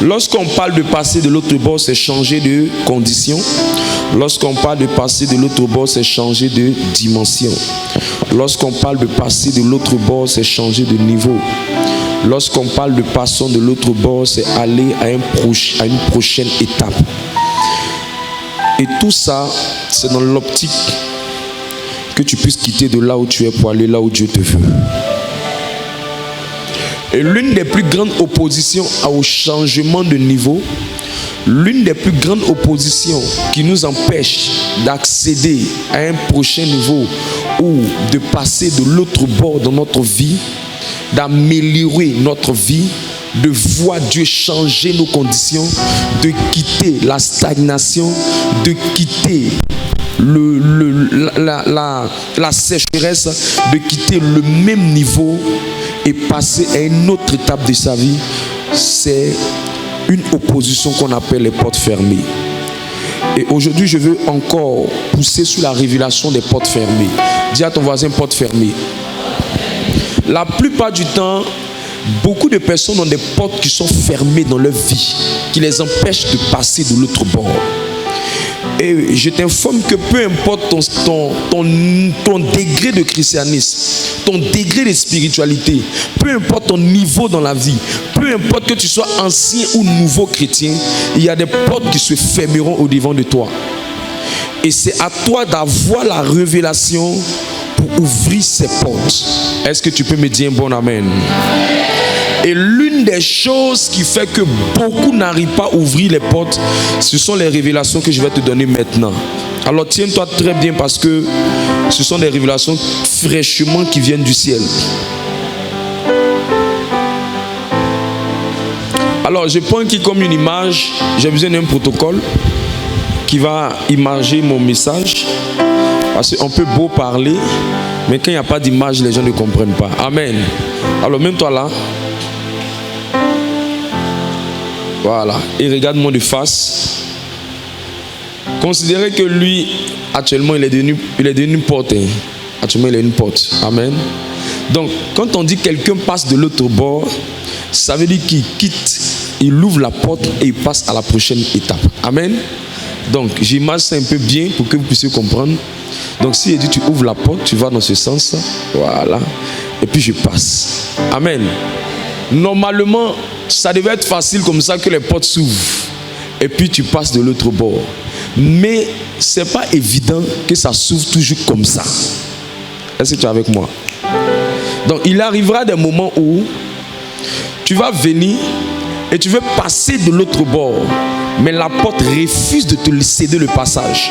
Lorsqu'on parle de passer de l'autre bord, c'est changer de condition. Lorsqu'on parle de passer de l'autre bord, c'est changer de dimension. Lorsqu'on parle de passer de l'autre bord, c'est changer de niveau. Lorsqu'on parle de passons de l'autre bord, c'est aller à une prochaine étape. Et tout ça, c'est dans l'optique que tu puisses quitter de là où tu es pour aller là où Dieu te veut. Et l'une des plus grandes oppositions au changement de niveau, l'une des plus grandes oppositions qui nous empêche d'accéder à un prochain niveau ou de passer de l'autre bord dans notre vie, d'améliorer notre vie, de voir Dieu changer nos conditions, de quitter la stagnation, de quitter la sécheresse, de quitter le même niveau et passer à une autre étape de sa vie, c'est une opposition qu'on appelle les portes fermées. Et aujourd'hui, je veux encore pousser sur la révélation des portes fermées. Dis à ton voisin, portes fermées. La plupart du temps, beaucoup de personnes ont des portes qui sont fermées dans leur vie, qui les empêchent de passer de l'autre bord. Et je t'informe que peu importe ton degré de christianisme, ton degré de spiritualité, peu importe ton niveau dans la vie, peu importe que tu sois ancien ou nouveau chrétien, il y a des portes qui se fermeront au-devant de toi. Et c'est à toi d'avoir la révélation pour ouvrir ces portes. Est-ce que tu peux me dire un bon amen? Et l'une des choses qui fait que beaucoup n'arrivent pas à ouvrir les portes, ce sont les révélations que je vais te donner maintenant. Alors tiens-toi très bien parce que ce sont des révélations fraîchement qui viennent du ciel. Alors je prends qui comme une image, j'ai besoin d'un protocole qui va imager mon message. Parce qu'on peut beau parler, mais quand il n'y a pas d'image, les gens ne comprennent pas. Amen. Alors mets-toi là. Voilà. Et regarde-moi de face. Considérez que lui, actuellement, il est devenu une porte. Actuellement, il est une porte. Amen. Donc, quand on dit quelqu'un passe de l'autre bord, ça veut dire qu'il quitte, il ouvre la porte et il passe à la prochaine étape. Amen. Donc, j'imagine ça un peu bien pour que vous puissiez comprendre. Donc, si il dit tu ouvres la porte, tu vas dans ce sens. Voilà. Et puis, je passe. Amen. Normalement, ça devait être facile comme ça que les portes s'ouvrent. Et puis, tu passes de l'autre bord. Mais ce n'est pas évident que ça s'ouvre toujours comme ça. Est-ce que tu es avec moi? Donc, il arrivera des moments où tu vas venir et tu veux passer de l'autre bord. Mais la porte refuse de te céder le passage.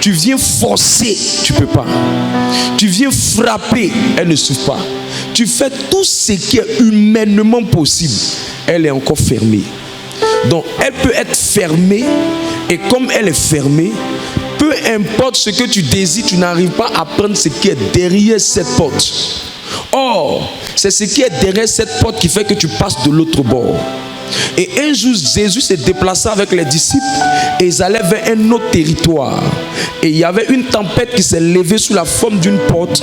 Tu viens forcer, tu ne peux pas. Tu viens frapper, elle ne s'ouvre pas. Tu fais tout ce qui est humainement possible, elle est encore fermée. Donc elle peut être fermée, et comme elle est fermée, peu importe ce que tu désires, tu n'arrives pas à prendre ce qui est derrière cette porte. Or, c'est ce qui est derrière cette porte qui fait que tu passes de l'autre bord. Et un jour, Jésus s'est déplacé avec les disciples et ils allaient vers un autre territoire. Et il y avait une tempête qui s'est levée sous la forme d'une porte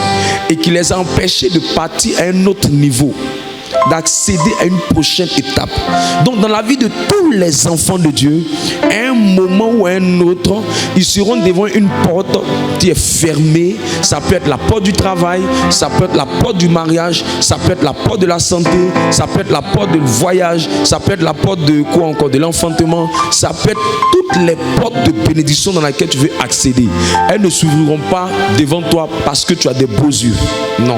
et qui les a empêchés de partir à un autre niveau, d'accéder à une prochaine étape. Donc dans la vie de tous les enfants de Dieu, à un moment ou à un autre, ils seront devant une porte qui est fermée. Ça peut être la porte du travail, ça peut être la porte du mariage, ça peut être la porte de la santé, ça peut être la porte du voyage, ça peut être la porte de quoi encore, de l'enfantement, ça peut être toutes les portes de bénédiction dans lesquelles tu veux accéder. Elles ne s'ouvriront pas devant toi parce que tu as des beaux yeux. Non.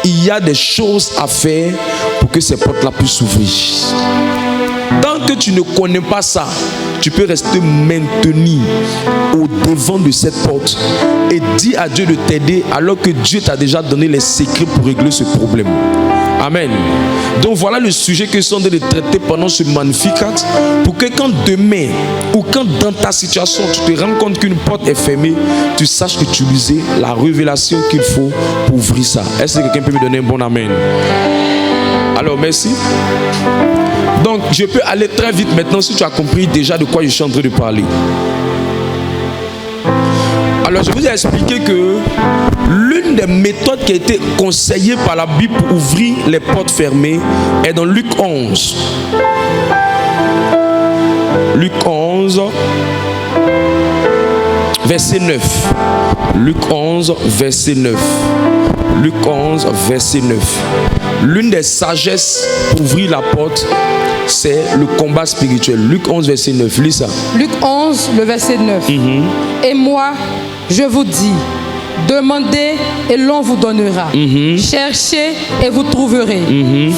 Il y a des choses à faire pour que ces portes-là puissent s'ouvrir. Tant que tu ne connais pas ça, tu peux rester maintenu au devant de cette porte et dire à Dieu de t'aider alors que Dieu t'a déjà donné les secrets pour régler ce problème. Amen. Donc voilà le sujet que nous sommes en train de traiter pendant ce Magnificat, pour que quand demain ou quand dans ta situation tu te rends compte qu'une porte est fermée, tu saches que tu utilises la révélation qu'il faut pour ouvrir ça. Est-ce que quelqu'un peut me donner un bon amen? Alors merci. Donc je peux aller très vite maintenant si tu as compris déjà de quoi je suis en train de parler. Alors je vous ai expliqué que l'une des méthodes qui a été conseillée par la Bible pour ouvrir les portes fermées est dans Luc 11. Luc 11, verset 9. Luc 11, verset 9. Luc 11, verset 9. L'une des sagesses pour ouvrir la porte, c'est le combat spirituel. Luc 11, verset 9. Lis ça. Luc 11, le verset 9. Et moi, je vous dis, demandez et l'on vous donnera. Cherchez et vous trouverez.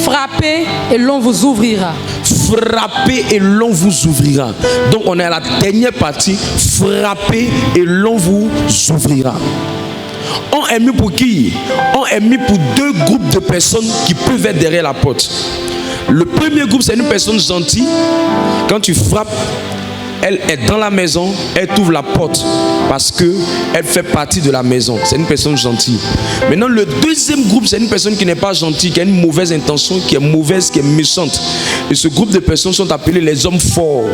Frappez et l'on vous ouvrira. Frappez et l'on vous ouvrira. Donc on est à la dernière partie. Frappez et l'on vous ouvrira. On est mis pour qui? On est mis pour deux groupes de personnes qui peuvent être derrière la porte. Le premier groupe, c'est une personne gentille. Quand tu frappes, elle est dans la maison, elle t'ouvre la porte parce qu'elle fait partie de la maison. C'est une personne gentille. Maintenant, le deuxième groupe, c'est une personne qui n'est pas gentille, qui a une mauvaise intention, qui est mauvaise, qui est méchante. Et ce groupe de personnes sont appelés les hommes forts.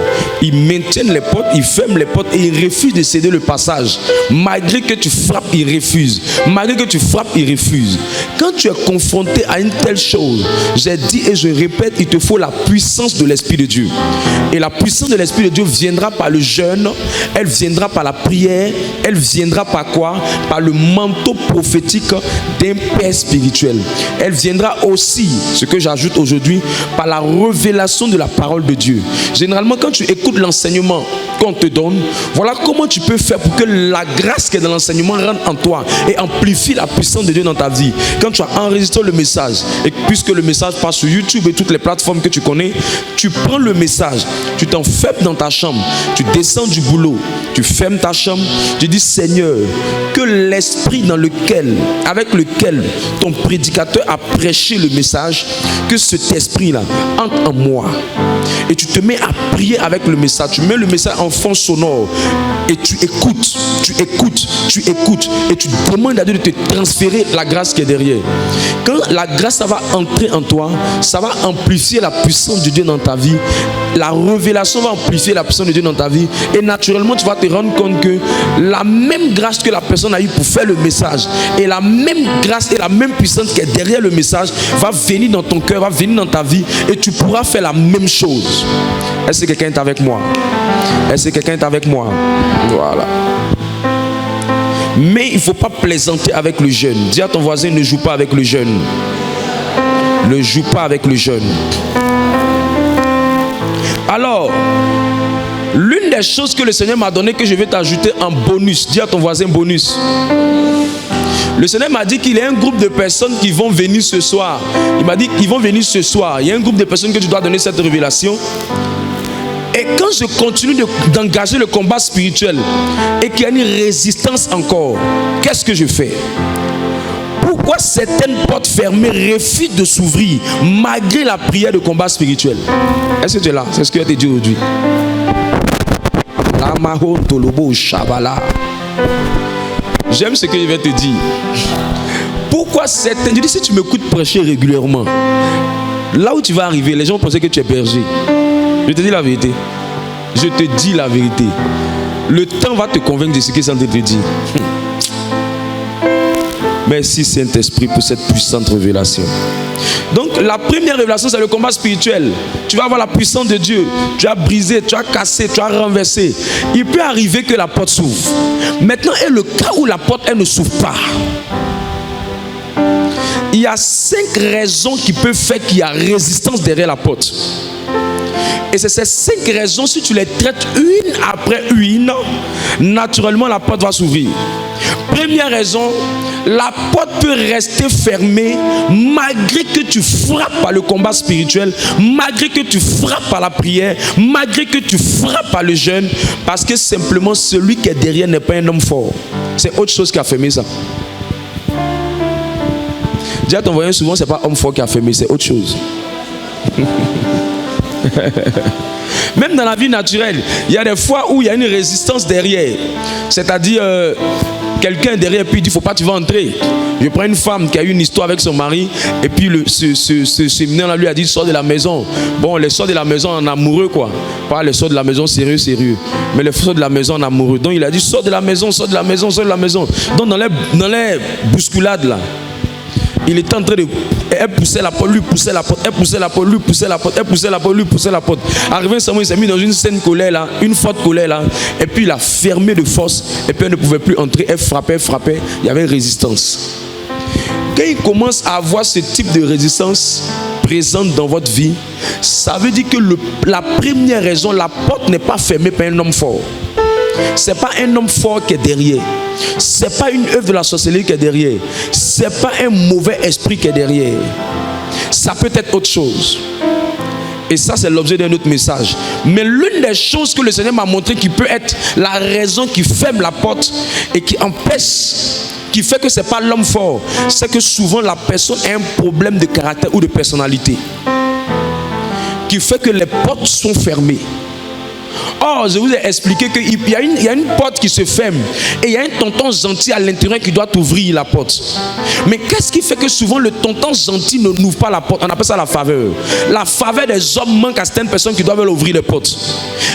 Ils maintiennent les portes, ils ferment les portes et ils refusent de céder le passage. Malgré que tu frappes, ils refusent. Malgré que tu frappes, ils refusent. Quand tu es confronté à une telle chose, j'ai dit et je répète, il te faut la puissance de l'Esprit de Dieu. Et la puissance de l'Esprit de Dieu viendra par le jeûne, elle viendra par la prière, elle viendra par quoi? Par le manteau prophétique d'un père spirituel. Elle viendra aussi, ce que j'ajoute aujourd'hui, par la révélation de la parole de Dieu. Généralement, quand tu écoutes l'enseignement qu'on te donne, voilà comment tu peux faire pour que la grâce qui est dans l'enseignement rentre en toi et amplifie la puissance de Dieu dans ta vie. Quand tu as enregistré le message, et puisque le message passe sur YouTube et toutes les plateformes que tu connais, tu prends le message, tu t'enfermes dans ta chambre, tu descends du boulot, tu fermes ta chambre, tu dis Seigneur, que l'esprit avec lequel ton prédicateur a prêché le message, que cet esprit-là entre en moi. Et tu te mets à prier avec le message. Tu mets le message en fond sonore et tu écoutes, et tu demandes à Dieu de te transférer la grâce qui est derrière. Quand la grâce ça va entrer en toi, ça va amplifier la puissance de Dieu dans ta vie. La révélation va amplifier la puissance de Dieu dans ta vie. Et naturellement, tu vas te rendre compte que la même grâce que la personne a eu pour faire le message et la même grâce et la même puissance qui est derrière le message va venir dans ton cœur, va venir dans ta vie et tu pourras faire la même chose. Est-ce que quelqu'un est avec moi? Est-ce que quelqu'un est avec moi? Voilà. Mais il ne faut pas plaisanter avec le jeûne. Dis à ton voisin, ne joue pas avec le jeûne. Ne joue pas avec le jeûne. Alors, l'une des choses que le Seigneur m'a donné, que je vais t'ajouter en bonus. Dis à ton voisin bonus. Le Seigneur m'a dit qu'il y a un groupe de personnes qui vont venir ce soir. Il m'a dit qu'ils vont venir ce soir. Il y a un groupe de personnes que tu dois donner cette révélation. Et quand je continue d'engager le combat spirituel et qu'il y a une résistance encore, qu'est-ce que je fais? Pourquoi certaines portes fermées refusent de s'ouvrir malgré la prière de combat spirituel? Est-ce que tu es là? C'est ce que je t'ai dit aujourd'hui. J'aime ce que je vais te dire. Pourquoi certaines... Je dis, si tu m'écoutes prêcher régulièrement, là où tu vas arriver, les gens pensaient que tu es berger. Je te dis la vérité. Je te dis la vérité. Le temps va te convaincre de ce que c'est en train de te dire. Merci Saint-Esprit pour cette puissante révélation. Donc la première révélation, c'est le combat spirituel. Tu vas avoir la puissance de Dieu. Tu as brisé, tu as cassé, tu as renversé. Il peut arriver que la porte s'ouvre. Maintenant est le cas où la porte elle ne s'ouvre pas. Il y a 5 raisons qui peuvent faire qu'il y a résistance derrière la porte. Et c'est ces 5 raisons, si tu les traites une après une, naturellement la porte va s'ouvrir. Première raison, la porte peut rester fermée malgré que tu frappes par le combat spirituel, malgré que tu frappes par la prière, malgré que tu frappes par le jeûne, parce que simplement celui qui est derrière n'est pas un homme fort. C'est autre chose qui a fermé ça. Dis à ton voisin souvent, c'est pas homme fort qui a fermé, c'est autre chose. Même dans la vie naturelle, il y a des fois où il y a une résistance derrière. C'est-à-dire, quelqu'un derrière, puis il dit, il ne faut pas, tu vas entrer. Je prends une femme qui a eu une histoire avec son mari, et puis ce séminaire-là lui a dit, sors de la maison. Bon, les sorts de la maison en amoureux, quoi. Pas les sorts de la maison sérieux. Mais les sorts de la maison en amoureux. Donc il a dit, sors de la maison, sors de la maison, sors de la maison. Donc dans les bousculades, là, il était en train de... Elle poussait la porte, lui poussait la porte, elle poussait la porte, lui poussait la porte, elle poussait la porte, lui poussait la porte. Arrivé un moment, il s'est mis dans une saine colère là, une forte colère là, et puis il a fermé de force, et puis elle ne pouvait plus entrer, elle frappait, il y avait une résistance. Quand il commence à avoir ce type de résistance présente dans votre vie, ça veut dire que la première raison, la porte n'est pas fermée par un homme fort. C'est pas un homme fort qui est derrière. C'est pas une œuvre de la sorcellerie qui est derrière. C'est pas un mauvais esprit qui est derrière. Ça peut être autre chose. Et ça, c'est l'objet d'un autre message. Mais l'une des choses que le Seigneur m'a montré qui peut être la raison qui ferme la porte et qui empêche, qui fait que c'est pas l'homme fort, c'est que souvent la personne a un problème de caractère ou de personnalité qui fait que les portes sont fermées. Or, je vous ai expliqué qu'il y a une porte qui se ferme et il y a un tonton gentil à l'intérieur qui doit ouvrir la porte. Mais qu'est-ce qui fait que souvent le tonton gentil ne n'ouvre pas la porte? On appelle ça la faveur. La faveur des hommes manque à certaines personnes qui doivent ouvrir les portes.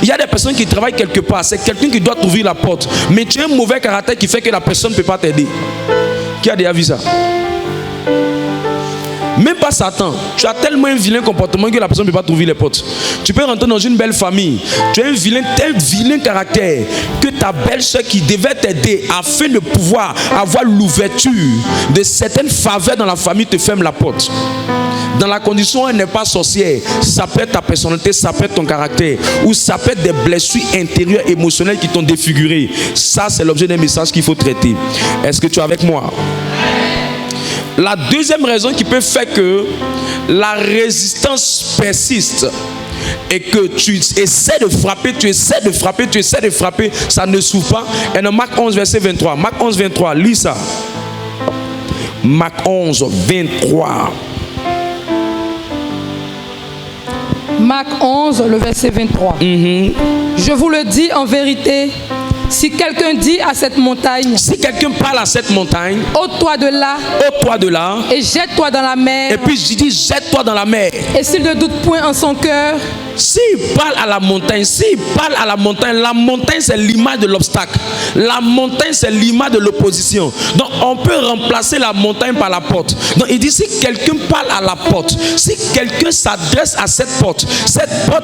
Il y a des personnes qui travaillent quelque part, c'est quelqu'un qui doit ouvrir la porte. Mais tu as un mauvais caractère qui fait que la personne ne peut pas t'aider. Qui a déjà vu ça? Même pas Satan. Tu as tellement un vilain comportement que la personne ne peut pas t'ouvrir les portes. Tu peux rentrer dans une belle famille. Tu as tel vilain caractère que ta belle-soeur qui devait t'aider afin de pouvoir avoir l'ouverture de certaines faveurs dans la famille te ferme la porte. Dans la condition où elle n'est pas sorcière, ça peut être ta personnalité, ça peut être ton caractère, ou ça peut être des blessures intérieures émotionnelles qui t'ont défiguré. Ça, c'est l'objet d'un message qu'il faut traiter. Est-ce que tu es avec moi? La deuxième raison qui peut faire que la résistance persiste et que tu essaies de frapper, ça ne s'ouvre pas. Et dans Marc 11, verset 23. Marc 11, 23, lis ça. Marc 11, 23. Marc 11, le verset 23. Je vous le dis en vérité, si quelqu'un dit à cette montagne, si quelqu'un parle à cette montagne, ôte-toi de là, et jette-toi dans la mer. Et puis je dis, jette-toi dans la mer. Et s'il ne doute point en son cœur, s'il parle à la montagne, la montagne c'est l'image de l'obstacle. La montagne c'est l'image de l'opposition. Donc on peut remplacer la montagne par la porte. Donc il dit, si quelqu'un parle à la porte, si quelqu'un s'adresse à cette porte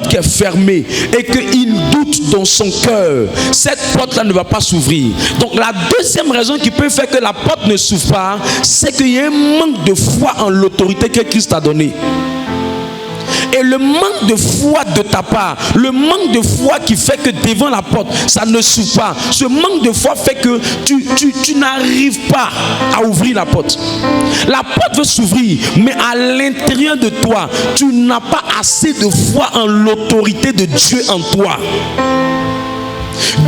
qui est fermée et qu'il doute dans son cœur, cette porte-là ne va pas s'ouvrir. Donc la deuxième raison qui peut faire que la porte ne s'ouvre pas, c'est qu'il y a un manque de foi en l'autorité que Christ a donnée. Et le manque de foi de ta part, le manque de foi qui fait que devant la porte, ça ne s'ouvre pas. Ce manque de foi fait que tu n'arrives pas à ouvrir la porte. La porte veut s'ouvrir, mais à l'intérieur de toi, tu n'as pas assez de foi en l'autorité de Dieu en toi.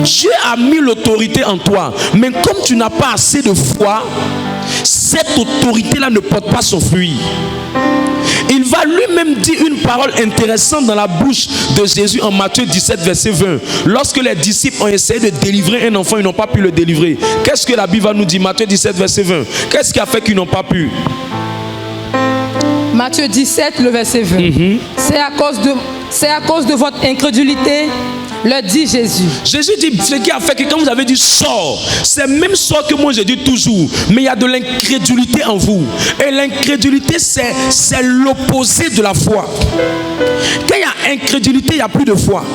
Dieu a mis l'autorité en toi, mais comme tu n'as pas assez de foi, cette autorité-là ne porte pas son fruit. Il va lui-même dire une parole intéressante dans la bouche de Jésus en Matthieu 17, verset 20. Lorsque les disciples ont essayé de délivrer un enfant, ils n'ont pas pu le délivrer. Qu'est-ce que la Bible va nous dire? Matthieu 17, verset 20. Qu'est-ce qui a fait qu'ils n'ont pas pu? Matthieu 17, le verset 20. C'est à cause de votre incrédulité, le dit Jésus. Jésus dit, ce qui a fait que quand vous avez dit sort, c'est le même sort que moi j'ai dit toujours, mais il y a de l'incrédulité en vous. Et l'incrédulité c'est l'opposé de la foi. Quand il y a incrédulité, il n'y a plus de foi.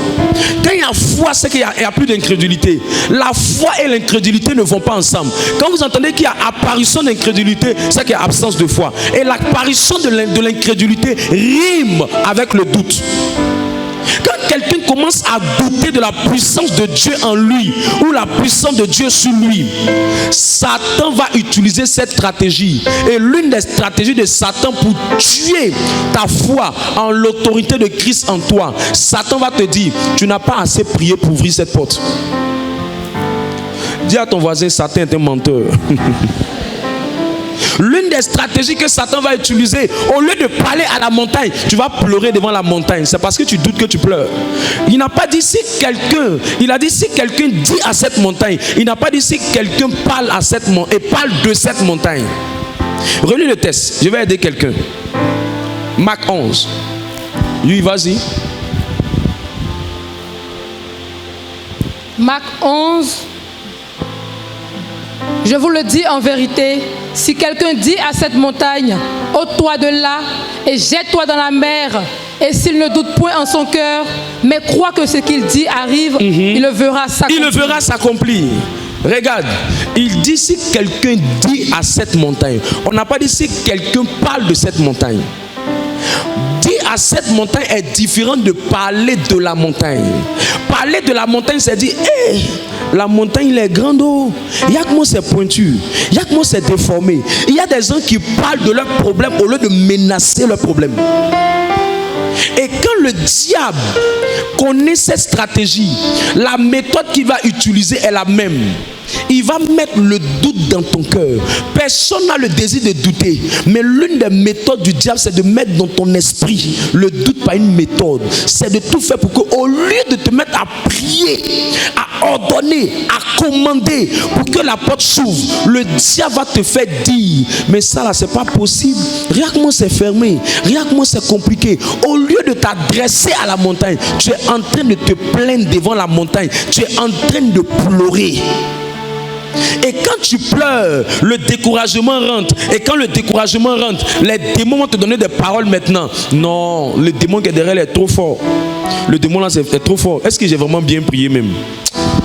Quand il y a foi, c'est qu'il n'y a plus d'incrédulité. La foi et l'incrédulité ne vont pas ensemble. Quand vous entendez qu'il y a apparition d'incrédulité, c'est qu'il y a absence de foi. Et l'apparition de l'incrédulité rime avec le doute. Quand quelqu'un commence à douter de la puissance de Dieu en lui ou la puissance de Dieu sur lui, Satan va utiliser cette stratégie. Et l'une des stratégies de Satan pour tuer ta foi en l'autorité de Christ en toi, Satan va te dire, tu n'as pas assez prié pour ouvrir cette porte. Dis à ton voisin, Satan est un menteur. L'une des stratégies que Satan va utiliser, au lieu de parler à la montagne, tu vas pleurer devant la montagne. C'est parce que tu doutes que tu pleures. Il n'a pas dit si quelqu'un, il a dit si quelqu'un dit à cette montagne. Il n'a pas dit si quelqu'un parle à cette montagne et parle de cette montagne. Relis le texte, je vais aider quelqu'un. Marc 11. Oui, vas-y. Marc 11. Je vous le dis en vérité, si quelqu'un dit à cette montagne, ôte-toi de là et jette-toi dans la mer, et s'il ne doute point en son cœur, mais croit que ce qu'il dit arrive, il le verra s'accomplir. Il le verra s'accomplir. Regarde, il dit si quelqu'un dit à cette montagne. On n'a pas dit si quelqu'un parle de cette montagne. Dire à cette montagne est différent de parler de la montagne. Parler de la montagne, c'est dire, hey, la montagne, il est grande. Il y a que moi, c'est pointu. Il y a que moi, c'est déformé. Il y a des gens qui parlent de leurs problèmes au lieu de menacer leurs problèmes. Et quand le diable connaît cette stratégie, la méthode qu'il va utiliser est la même. Il va mettre le doute dans ton cœur. Personne n'a le désir de douter. Mais l'une des méthodes du diable, c'est de mettre dans ton esprit le doute par une méthode. C'est de tout faire pour qu'au lieu de te mettre à prier, à ordonner, à commander pour que la porte s'ouvre, le diable va te faire dire, mais ça là, c'est pas possible. Regarde comment c'est fermé. Regarde comment c'est compliqué. Au lieu de t'adresser à la montagne, tu es en train de te plaindre devant la montagne. Tu es en train de pleurer. Et quand tu pleures, le découragement rentre. Et quand le découragement rentre, les démons vont te donner des paroles maintenant. Non, le démon qui est derrière est trop fort. Le démon là est trop fort. Est-ce que j'ai vraiment bien prié même?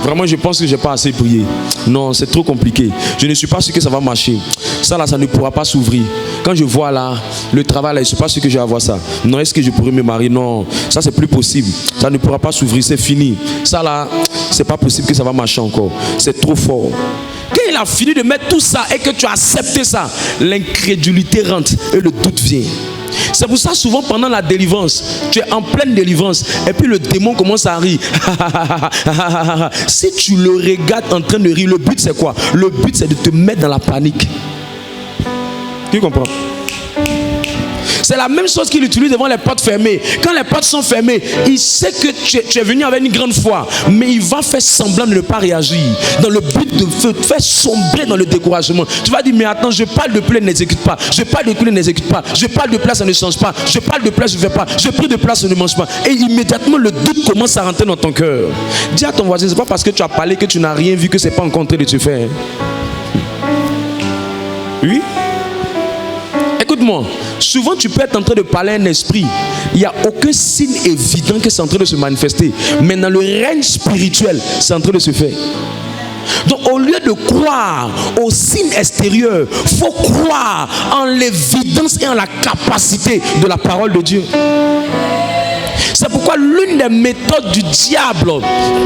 Vraiment, je pense que je n'ai pas assez prié. Non, c'est trop compliqué. Je ne suis pas sûr que ça va marcher. Ça là, ça ne pourra pas s'ouvrir. Quand je vois là, le travail là, je ne suis pas sûr que je vais avoir ça. Non, est-ce que je pourrais me marier? Non, ça c'est plus possible. Ça ne pourra pas s'ouvrir, c'est fini. Ça là, c'est pas possible que ça va marcher encore. C'est trop fort. Quand il a fini de mettre tout ça et que tu as accepté ça, l'incrédulité rentre et le doute vient. C'est pour ça souvent pendant la délivrance, tu es en pleine délivrance et puis le démon commence à rire. Si tu le regardes en train de rire, le but c'est quoi? Le but c'est de te mettre dans la panique. Tu comprends? C'est la même chose qu'il utilise devant les portes fermées. Quand les portes sont fermées, il sait que tu es venu avec une grande foi, mais il va faire semblant de ne pas réagir dans le but de faire sombrer dans le découragement. Tu vas dire, mais attends, je parle de plaie, n'exécute pas. Je parle de plaie, n'exécute pas. Je parle de place, ça ne change pas. Je parle de place, je ne fais pas. Je prie de place, je ne mange pas. Et immédiatement, le doute commence à rentrer dans ton cœur. Dis à ton voisin, ce n'est pas parce que tu as parlé que tu n'as rien vu que ce n'est pas encore en train de se faire. Oui? Écoute-moi, souvent tu peux être en train de parler à un esprit. Il n'y a aucun signe évident que c'est en train de se manifester. Mais dans le règne spirituel, c'est en train de se faire. Donc au lieu de croire aux signes extérieurs, il faut croire en l'évidence et en la capacité de la parole de Dieu. C'est pourquoi l'une des méthodes du diable,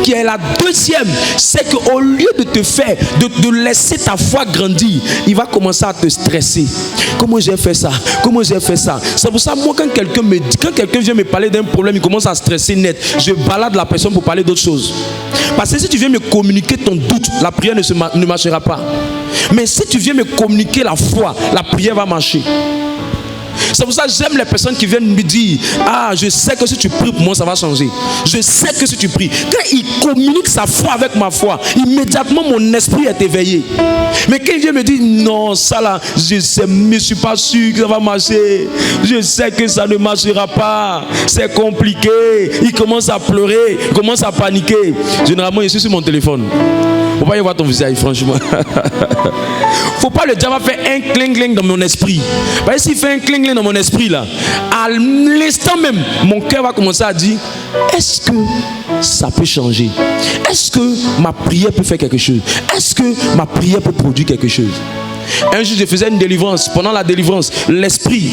qui est la deuxième, c'est qu'au lieu de te faire, de laisser ta foi grandir, il va commencer à te stresser. Comment j'ai fait ça? Comment j'ai fait ça? C'est pour ça, moi, quand quelqu'un vient me parler d'un problème, il commence à stresser net. Je balade la personne pour parler d'autre chose. Parce que si tu viens me communiquer ton doute, la prière ne marchera pas. Mais si tu viens me communiquer la foi, la prière va marcher. C'est pour ça que j'aime les personnes qui viennent me dire, ah, je sais que si tu pries pour moi, ça va changer. Je sais que si tu pries. Quand il communique sa foi avec ma foi, immédiatement mon esprit est éveillé. Mais quand il vient me dire, non, ça là, je ne suis pas sûr que ça va marcher. Je sais que ça ne marchera pas. C'est compliqué. Il commence à pleurer, il commence à paniquer. Généralement, je suis sur mon téléphone. Faut pas y voir ton visage, franchement. Faut pas le diable faire un cling-cling dans mon esprit. Parce que s'il fait un cling-cling dans mon esprit là, à l'instant même, mon cœur va commencer à dire, est-ce que ça peut changer? Est-ce que ma prière peut faire quelque chose? Est-ce que ma prière peut produire quelque chose? Un jour, je faisais une délivrance. Pendant la délivrance, l'esprit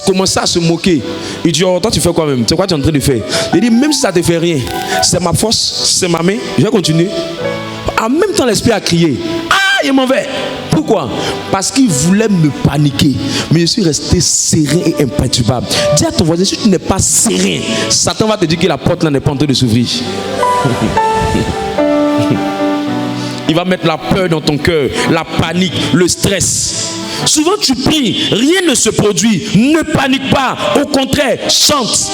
commençait à se moquer. Il dit, oh, toi tu fais quoi même? C'est quoi tu es en train de faire? Il dit, même si ça ne te fait rien, c'est ma force, c'est ma main, je vais continuer. En même temps, l'esprit a crié, ah, il est mauvais. Pourquoi? Parce qu'il voulait me paniquer. Mais je suis resté serein et imperturbable. Dis à ton voisin, si tu n'es pas serein, Satan va te dire que la porte là n'est pas en train de s'ouvrir. Il va mettre la peur dans ton cœur, la panique, le stress. Souvent tu pries, rien ne se produit. Ne panique pas. Au contraire, chante,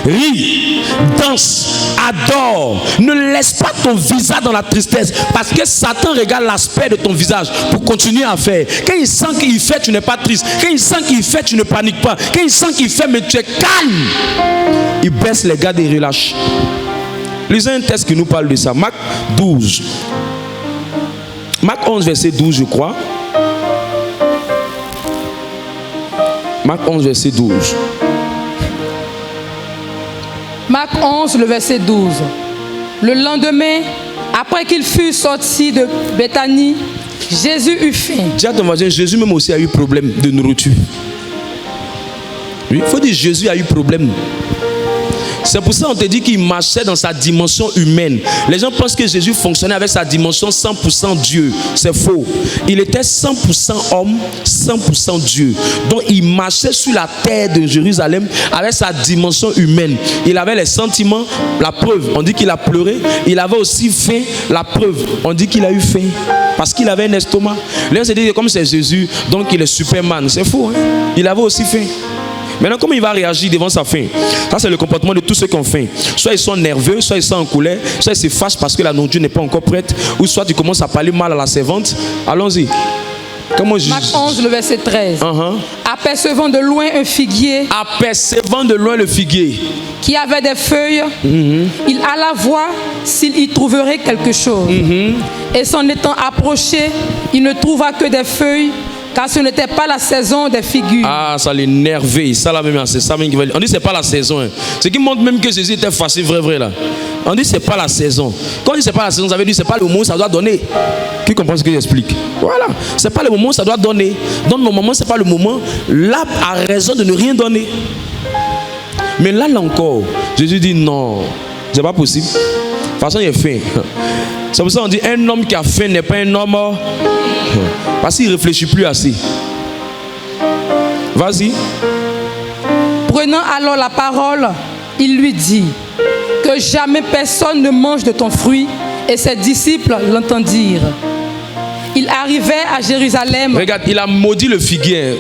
ris, danse, adore. Ne laisse pas ton visage dans la tristesse, parce que Satan regarde l'aspect de ton visage pour continuer à faire. Quand il sent qu'il fait, tu n'es pas triste. Quand il sent qu'il fait, tu ne paniques pas. Quand il sent qu'il fait, mais tu es calme, il baisse les gardes et relâche. Lisons un texte qui nous parle de ça. Marc 12. Marc 11, verset 12, je crois. Marc 11, verset 12. Marc 11, le verset 12. Le lendemain, après qu'il fut sorti de Béthanie, Jésus eut faim. Dis à ton voisin, Jésus même aussi a eu problème de nourriture. Oui, il faut dire Jésus a eu problème. C'est pour ça qu'on te dit qu'il marchait dans sa dimension humaine. Les gens pensent que Jésus fonctionnait avec sa dimension 100% Dieu. C'est faux. Il était 100% homme, 100% Dieu. Donc il marchait sur la terre de Jérusalem avec sa dimension humaine. Il avait les sentiments, la preuve, on dit qu'il a pleuré. Il avait aussi faim, la preuve, on dit qu'il a eu faim. Parce qu'il avait un estomac. Les gens se disent que comme c'est Jésus, donc il est Superman. C'est faux, hein? Il avait aussi faim. Maintenant, comment il va réagir devant sa faim? Ça, c'est le comportement de tous ceux qui ont faim. Soit ils sont nerveux, soit ils sont en colère, soit ils se fâchent parce que la nourriture n'est pas encore prête, ou soit tu commences à parler mal à la servante. Allons-y. Comment Marc 11, le verset 13. Apercevant de loin un figuier. Apercevant de loin le figuier. Qui avait des feuilles. Il alla voir s'il y trouverait quelque chose. Et s'en étant approché, il ne trouva que des feuilles. Car ce n'était pas la saison des figues. Ah, ça l'énerve. Ça là même, c'est ça même qui va dire. On dit c'est pas la saison. Hein. Ce qui montre même que Jésus était facile, vrai là. On dit c'est pas la saison. Quand on dit c'est pas la saison, ça veut dire c'est pas le moment où ça doit donner. Qui comprend ce que j'explique? Voilà. C'est pas le moment où ça doit donner. Donc normalement c'est pas le moment. L'arbre a raison de ne rien donner. Mais là encore, Jésus dit non, c'est pas possible. De toute façon il est faim. C'est pour ça qu'on dit un homme qui a faim n'est pas un homme. Parce qu'il ne réfléchit plus assez. Vas-y. Prenant alors la parole, il lui dit que jamais personne ne mange de ton fruit, et ses disciples l'entendirent. Il arrivait à Jérusalem. Regarde, il a maudit le figuier.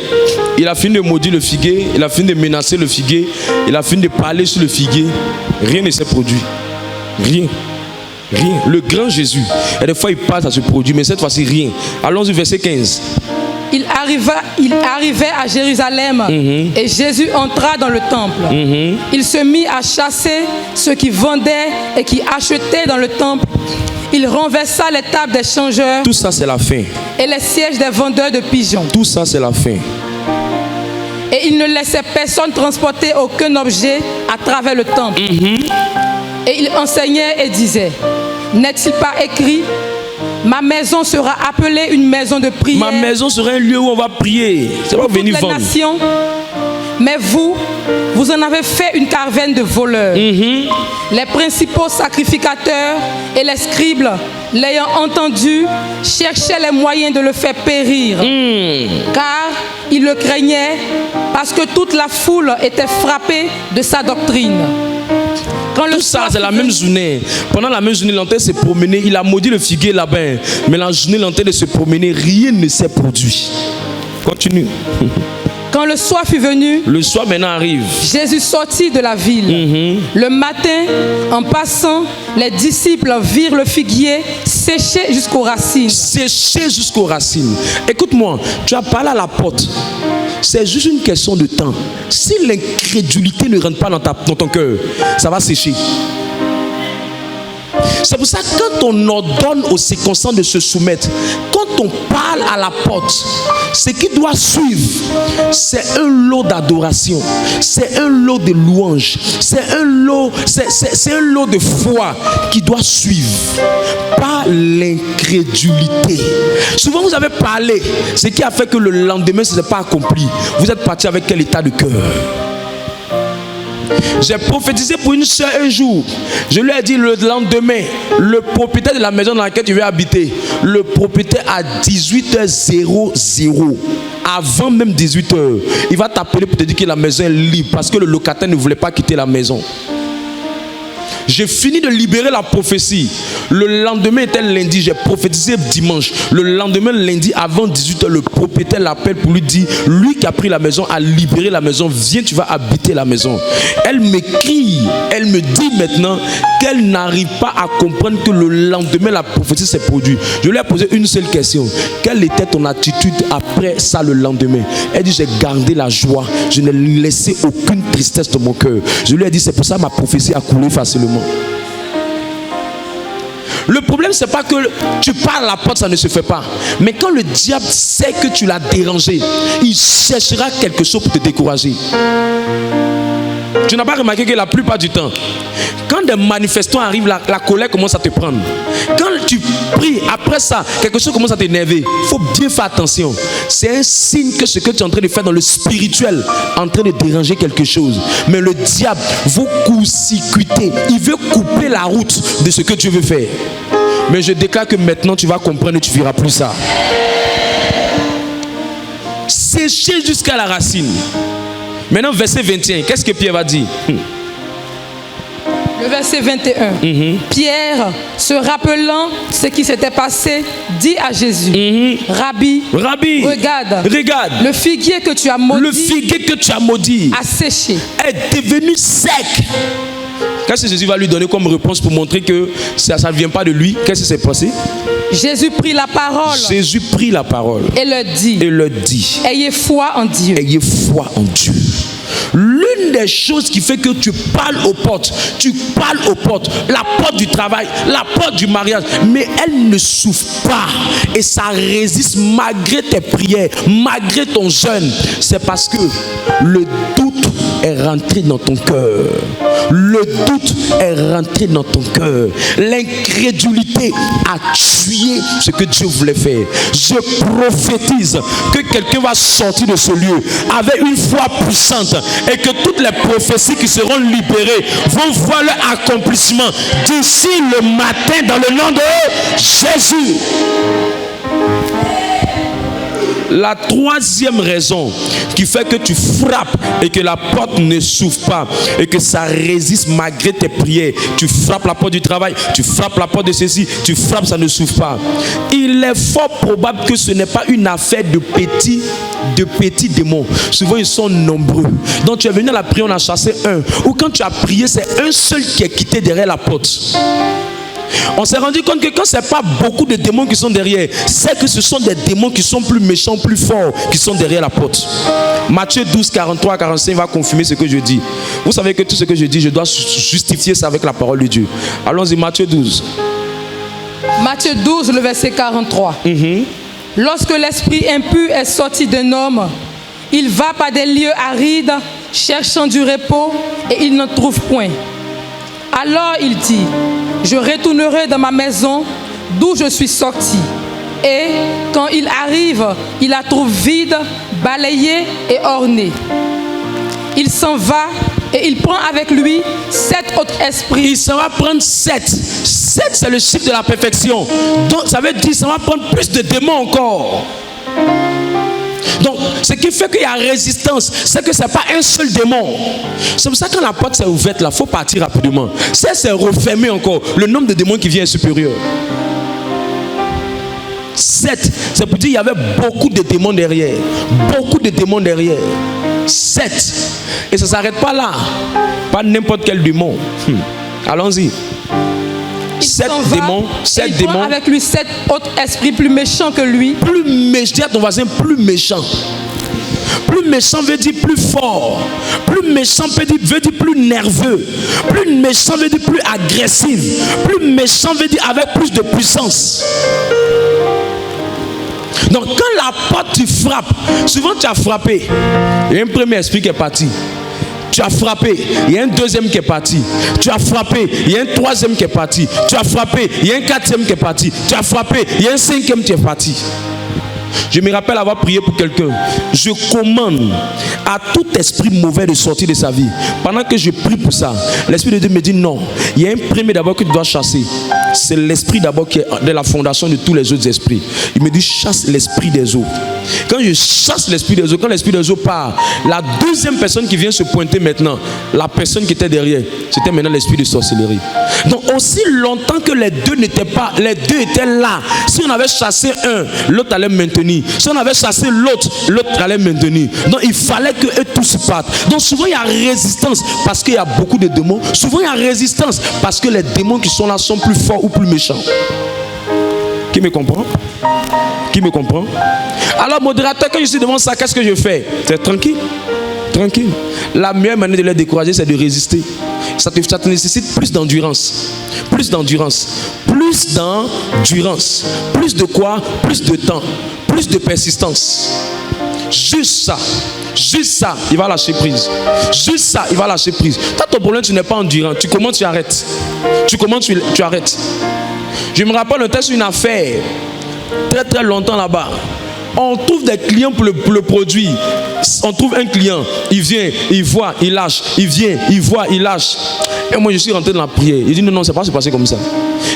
Il a fini de maudire le figuier. Il a fini de menacer le figuier. Il a fini de parler sur le figuier. Rien ne s'est produit. Rien. Rien. Le grand Jésus. Et des fois il parle, ça se produit, mais cette fois-ci rien. Allons-y, verset 15. Il arrivait à Jérusalem et Jésus entra dans le temple. Il se mit à chasser ceux qui vendaient et qui achetaient dans le temple. Il renversa les tables des changeurs. Tout ça c'est la fin. Et les sièges des vendeurs de pigeons. Tout ça c'est la fin. Et il ne laissait personne transporter aucun objet à travers le temple. Et il enseignait et disait: n'est-il pas écrit, ma maison sera appelée une maison de prière. Ma maison sera un lieu où on va prier. C'est pas venir vendre. Nations, mais vous en avez fait une caravane de voleurs. Les principaux sacrificateurs et les scribes, l'ayant entendu, cherchaient les moyens de le faire périr. Car ils le craignaient, parce que toute la foule était frappée de sa doctrine. Tout ça, c'est la même journée. Pendant la même journée, il est en train de se promener. Il a maudit le figuier là-bas. Mais la journée, il est en train de se promener. Rien ne s'est produit. Continue. Quand le soir fut venu, le soir maintenant arrive. Jésus sortit de la ville. Le matin, en passant, les disciples virent le figuier séché jusqu'aux racines. Séché jusqu'aux racines. Écoute-moi, tu as parlé à la porte. C'est juste une question de temps. Si l'incrédulité ne rentre pas dans ton cœur, ça va sécher. C'est pour ça que quand on ordonne aux circonstances de se soumettre, quand on parle à la porte, ce qui doit suivre, c'est un lot d'adoration, c'est un lot de louange, c'est un lot de foi qui doit suivre, pas l'incrédulité. Souvent vous avez parlé, ce qui a fait que le lendemain ce n'est pas accompli. Vous êtes parti avec quel état de cœur? J'ai prophétisé pour une soeur un jour. Je lui ai dit le lendemain, le propriétaire de la maison dans laquelle tu veux habiter, le propriétaire à 18h00, avant même 18h, il va t'appeler pour te dire que la maison est libre parce que le locataire ne voulait pas quitter la maison. J'ai fini de libérer la prophétie. Le lendemain était lundi, j'ai prophétisé dimanche. Le lendemain, lundi, avant 18h, le propriétaire l'appelle pour lui dire, lui qui a pris la maison, a libéré la maison, viens, tu vas habiter la maison. Elle m'écrit, elle me dit maintenant qu'elle n'arrive pas à comprendre que le lendemain, la prophétie s'est produite. Je lui ai posé une seule question. Quelle était ton attitude après ça le lendemain? Elle dit, j'ai gardé la joie. Je n'ai laissé aucune tristesse dans mon cœur. Je lui ai dit, c'est pour ça que ma prophétie a coulé facilement. Le problème, c'est pas que tu parles à la porte, ça ne se fait pas. Mais quand le diable sait que tu l'as dérangé, il cherchera quelque chose pour te décourager. Tu n'as pas remarqué que la plupart du temps, quand des manifestants arrivent, la colère commence à te prendre. Quand tu pries, après ça, quelque chose commence à t'énerver. Il faut bien faire attention. C'est un signe que ce que tu es en train de faire dans le spirituel est en train de déranger quelque chose. Mais le diable veut court-circuiter. Il veut couper la route de ce que tu veux faire. Mais je déclare que maintenant tu vas comprendre et tu ne feras plus ça. Sécher jusqu'à la racine. Maintenant, verset 21, qu'est-ce que Pierre va dire? Le verset 21. Pierre, se rappelant ce qui s'était passé, dit à Jésus, Rabbi, regarde, le figuier que tu as maudit, a séché, est devenu sec. Qu'est-ce que Jésus va lui donner comme réponse pour montrer que ça ne vient pas de lui? Qu'est-ce qui s'est passé? Jésus prit la parole. Et le dit. Ayez foi en Dieu. L'une des choses qui fait que tu parles aux portes, la porte du travail, la porte du mariage, mais elle ne souffre pas et ça résiste malgré tes prières, malgré ton jeûne, c'est parce que le doute est rentré dans ton cœur. L'incrédulité a tué ce que Dieu voulait faire. Je prophétise que quelqu'un va sortir de ce lieu avec une foi puissante et que toutes les prophéties qui seront libérées vont voir leur accomplissement d'ici le matin dans le nom de Jésus. La troisième raison qui fait que tu frappes et que la porte ne s'ouvre pas et que ça résiste malgré tes prières, tu frappes la porte du travail, tu frappes la porte de ceci, tu frappes, ça ne s'ouvre pas. Il est fort probable que ce n'est pas une affaire de petits démons. Souvent ils sont nombreux. Donc tu es venu à la prière, on a chassé un. Ou quand tu as prié, c'est un seul qui est quitté derrière la porte. On s'est rendu compte que quand ce n'est pas beaucoup de démons qui sont derrière, c'est que ce sont des démons qui sont plus méchants, plus forts, qui sont derrière la porte. Matthieu 12, 43 à 45 va confirmer ce que je dis. Vous savez que tout ce que je dis, je dois justifier ça avec la parole de Dieu. Allons-y, Matthieu 12. Matthieu 12, le verset 43. Lorsque l'esprit impur est sorti d'un homme, il va par des lieux arides, cherchant du repos, et il n'en trouve point. Alors il dit, je retournerai dans ma maison d'où je suis sorti. Et quand il arrive, il la trouve vide, balayée et ornée. Il s'en va et il prend avec lui 7 autres esprits. Il s'en va prendre 7. 7, c'est le chiffre de la perfection. Donc ça veut dire qu'il s'en va prendre plus de démons encore. Donc, ce qui fait qu'il y a résistance, c'est que ce n'est pas un seul démon. C'est pour ça que quand la porte s'est ouverte, là, il faut partir rapidement. Si elle s'est refermée encore, le nombre de démons qui vient est supérieur. 7, c'est pour dire qu'il y avait beaucoup de démons derrière. 7. Et ça ne s'arrête pas là. Pas n'importe quel démon. Allons-y. 7 démons. Il prend avec lui 7 autres esprits plus méchants que lui. Plus méchant, dis à ton voisin, plus méchant. Plus méchant veut dire plus fort. Plus méchant veut dire plus nerveux. Plus méchant veut dire plus agressif. Plus méchant veut dire avec plus de puissance. Donc quand la porte tu frappes, souvent tu as frappé. Il y a un premier esprit qui est parti. Tu as frappé, il y a un deuxième qui est parti. Tu as frappé, il y a un troisième qui est parti. Tu as frappé, il y a un quatrième qui est parti. Tu as frappé, il y a un cinquième qui est parti. Je me rappelle avoir prié pour quelqu'un. Je commande à tout esprit mauvais de sortir de sa vie. Pendant que je prie pour ça, l'esprit de Dieu me dit non. Il y a un premier d'abord que tu dois chasser. C'est l'esprit d'abord qui est de la fondation de tous les autres esprits. Il me dit chasse l'esprit des eaux. Quand je chasse l'esprit des eaux, quand l'esprit des eaux part, la deuxième personne qui vient se pointer maintenant, la personne qui était derrière, c'était maintenant l'esprit de sorcellerie. Donc aussi longtemps que les deux n'étaient pas, les deux étaient là. Si on avait chassé un, l'autre allait maintenir. Si on avait chassé l'autre, l'autre allait maintenir. Donc il fallait que eux tous partent. Donc souvent il y a résistance parce qu'il y a beaucoup de démons. Souvent il y a résistance parce que les démons qui sont là sont plus forts ou plus méchants. Qui me comprend? Qui me comprend? Alors modérateur, quand je suis devant ça, qu'est-ce que je fais? C'est tranquille. Tranquille. La meilleure manière de les décourager, c'est de résister. Ça te nécessite plus d'endurance. Plus d'endurance. Plus d'endurance. Plus de quoi? Plus de temps. Plus de persistance. Juste ça. Juste ça, il va lâcher prise. Juste ça, il va lâcher prise. Toi, ton problème, tu n'es pas endurant. Tu commences, tu arrêtes. Tu commences, tu arrêtes. Je me rappelle, on était sur une affaire très très longtemps là-bas. On trouve des clients pour le produit. On trouve un client, il vient, il voit, il lâche. Il vient, il voit, il lâche. Et moi je suis rentré dans la prière. Il dit non, c'est pas se passer comme ça.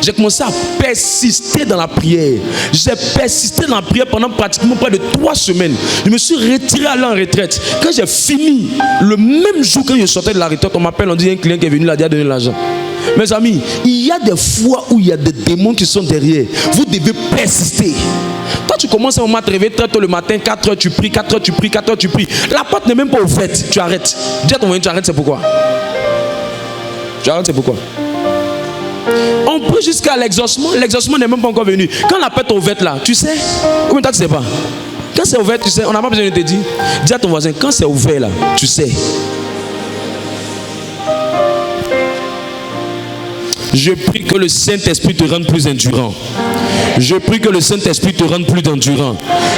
J'ai commencé à persister dans la prière. J'ai persisté dans la prière pendant pratiquement près de 3 semaines. Je me suis retiré à la retraite. Quand j'ai fini, le même jour que je sortais de la retraite, on m'appelle, on dit un client qui est venu là, il a donné l'argent. Mes amis, il y a des fois où il y a des démons qui sont derrière. Vous devez persister. Toi, tu commences à un moment à te réveiller très tôt le matin, 4 heures, tu pries, 4 heures, tu pries, 4 heures, tu pries. La porte n'est même pas ouverte. Tu arrêtes. Dis à ton voisin, tu arrêtes, c'est pourquoi? Tu arrêtes, c'est pourquoi? On prie jusqu'à l'exaucement. L'exaucement n'est même pas encore venu. Quand la porte est ouverte là, tu sais? Combien de temps tu sais pas? Quand c'est ouvert, tu sais, on n'a pas besoin de te dire. Dis à ton voisin, quand c'est ouvert là, tu sais. Je prie que le Saint-Esprit te rende plus endurant. Je prie que le Saint-Esprit te rende plus endurant.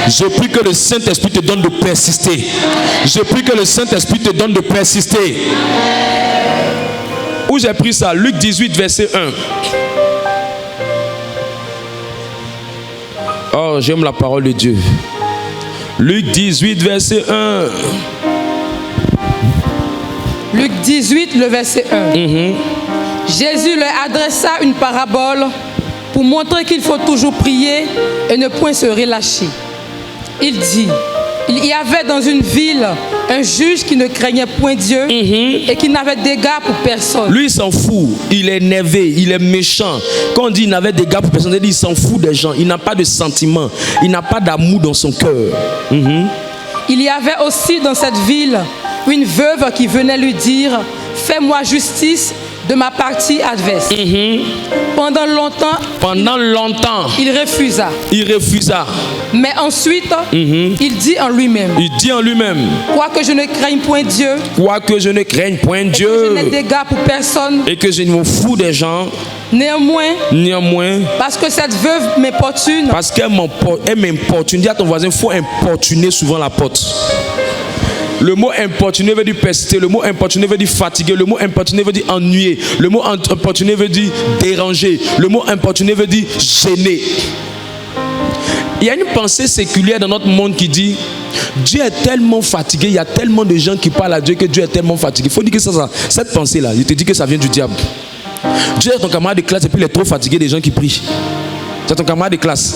Je prie que le Saint-Esprit te donne de persister. Je prie que le Saint-Esprit te donne de persister. Où j'ai pris ça? Luc 18, verset 1. Oh, j'aime la parole de Dieu. Luc 18, verset 1. Luc 18, le verset 1. Jésus leur adressa une parabole pour montrer qu'il faut toujours prier et ne point se relâcher. Il dit, il y avait dans une ville un juge qui ne craignait point Dieu et qui n'avait d'égard pour personne. Lui, il s'en fout. Il est énervé, il est méchant. Quand on dit il n'avait d'égard pour personne, il s'en fout des gens. Il n'a pas de sentiment. Il n'a pas d'amour dans son cœur. Il y avait aussi dans cette ville une veuve qui venait lui dire, fais-moi justice de ma partie adverse. Pendant longtemps, il refusa. Mais ensuite, il dit en lui-même, quoique je ne craigne point Dieu, que je n'ai d'égard pour personne, et que je ne me fous des gens, néanmoins, parce que cette veuve m'importune, parce qu'elle m'importune. Dis à ton voisin, il faut importuner souvent la porte. Le mot importuner veut dire persister. Le mot importuner veut dire fatiguer. Le mot importuner veut dire ennuyer. Le mot importuner veut dire déranger. Le mot importuner veut dire gêner. Il y a une pensée séculière dans notre monde qui dit Dieu est tellement fatigué. Il y a tellement de gens qui parlent à Dieu que Dieu est tellement fatigué. Il faut dire que cette pensée-là, je te dis que ça vient du diable. Dieu est ton camarade de classe et puis il est trop fatigué des gens qui prient. C'est ton camarade de classe.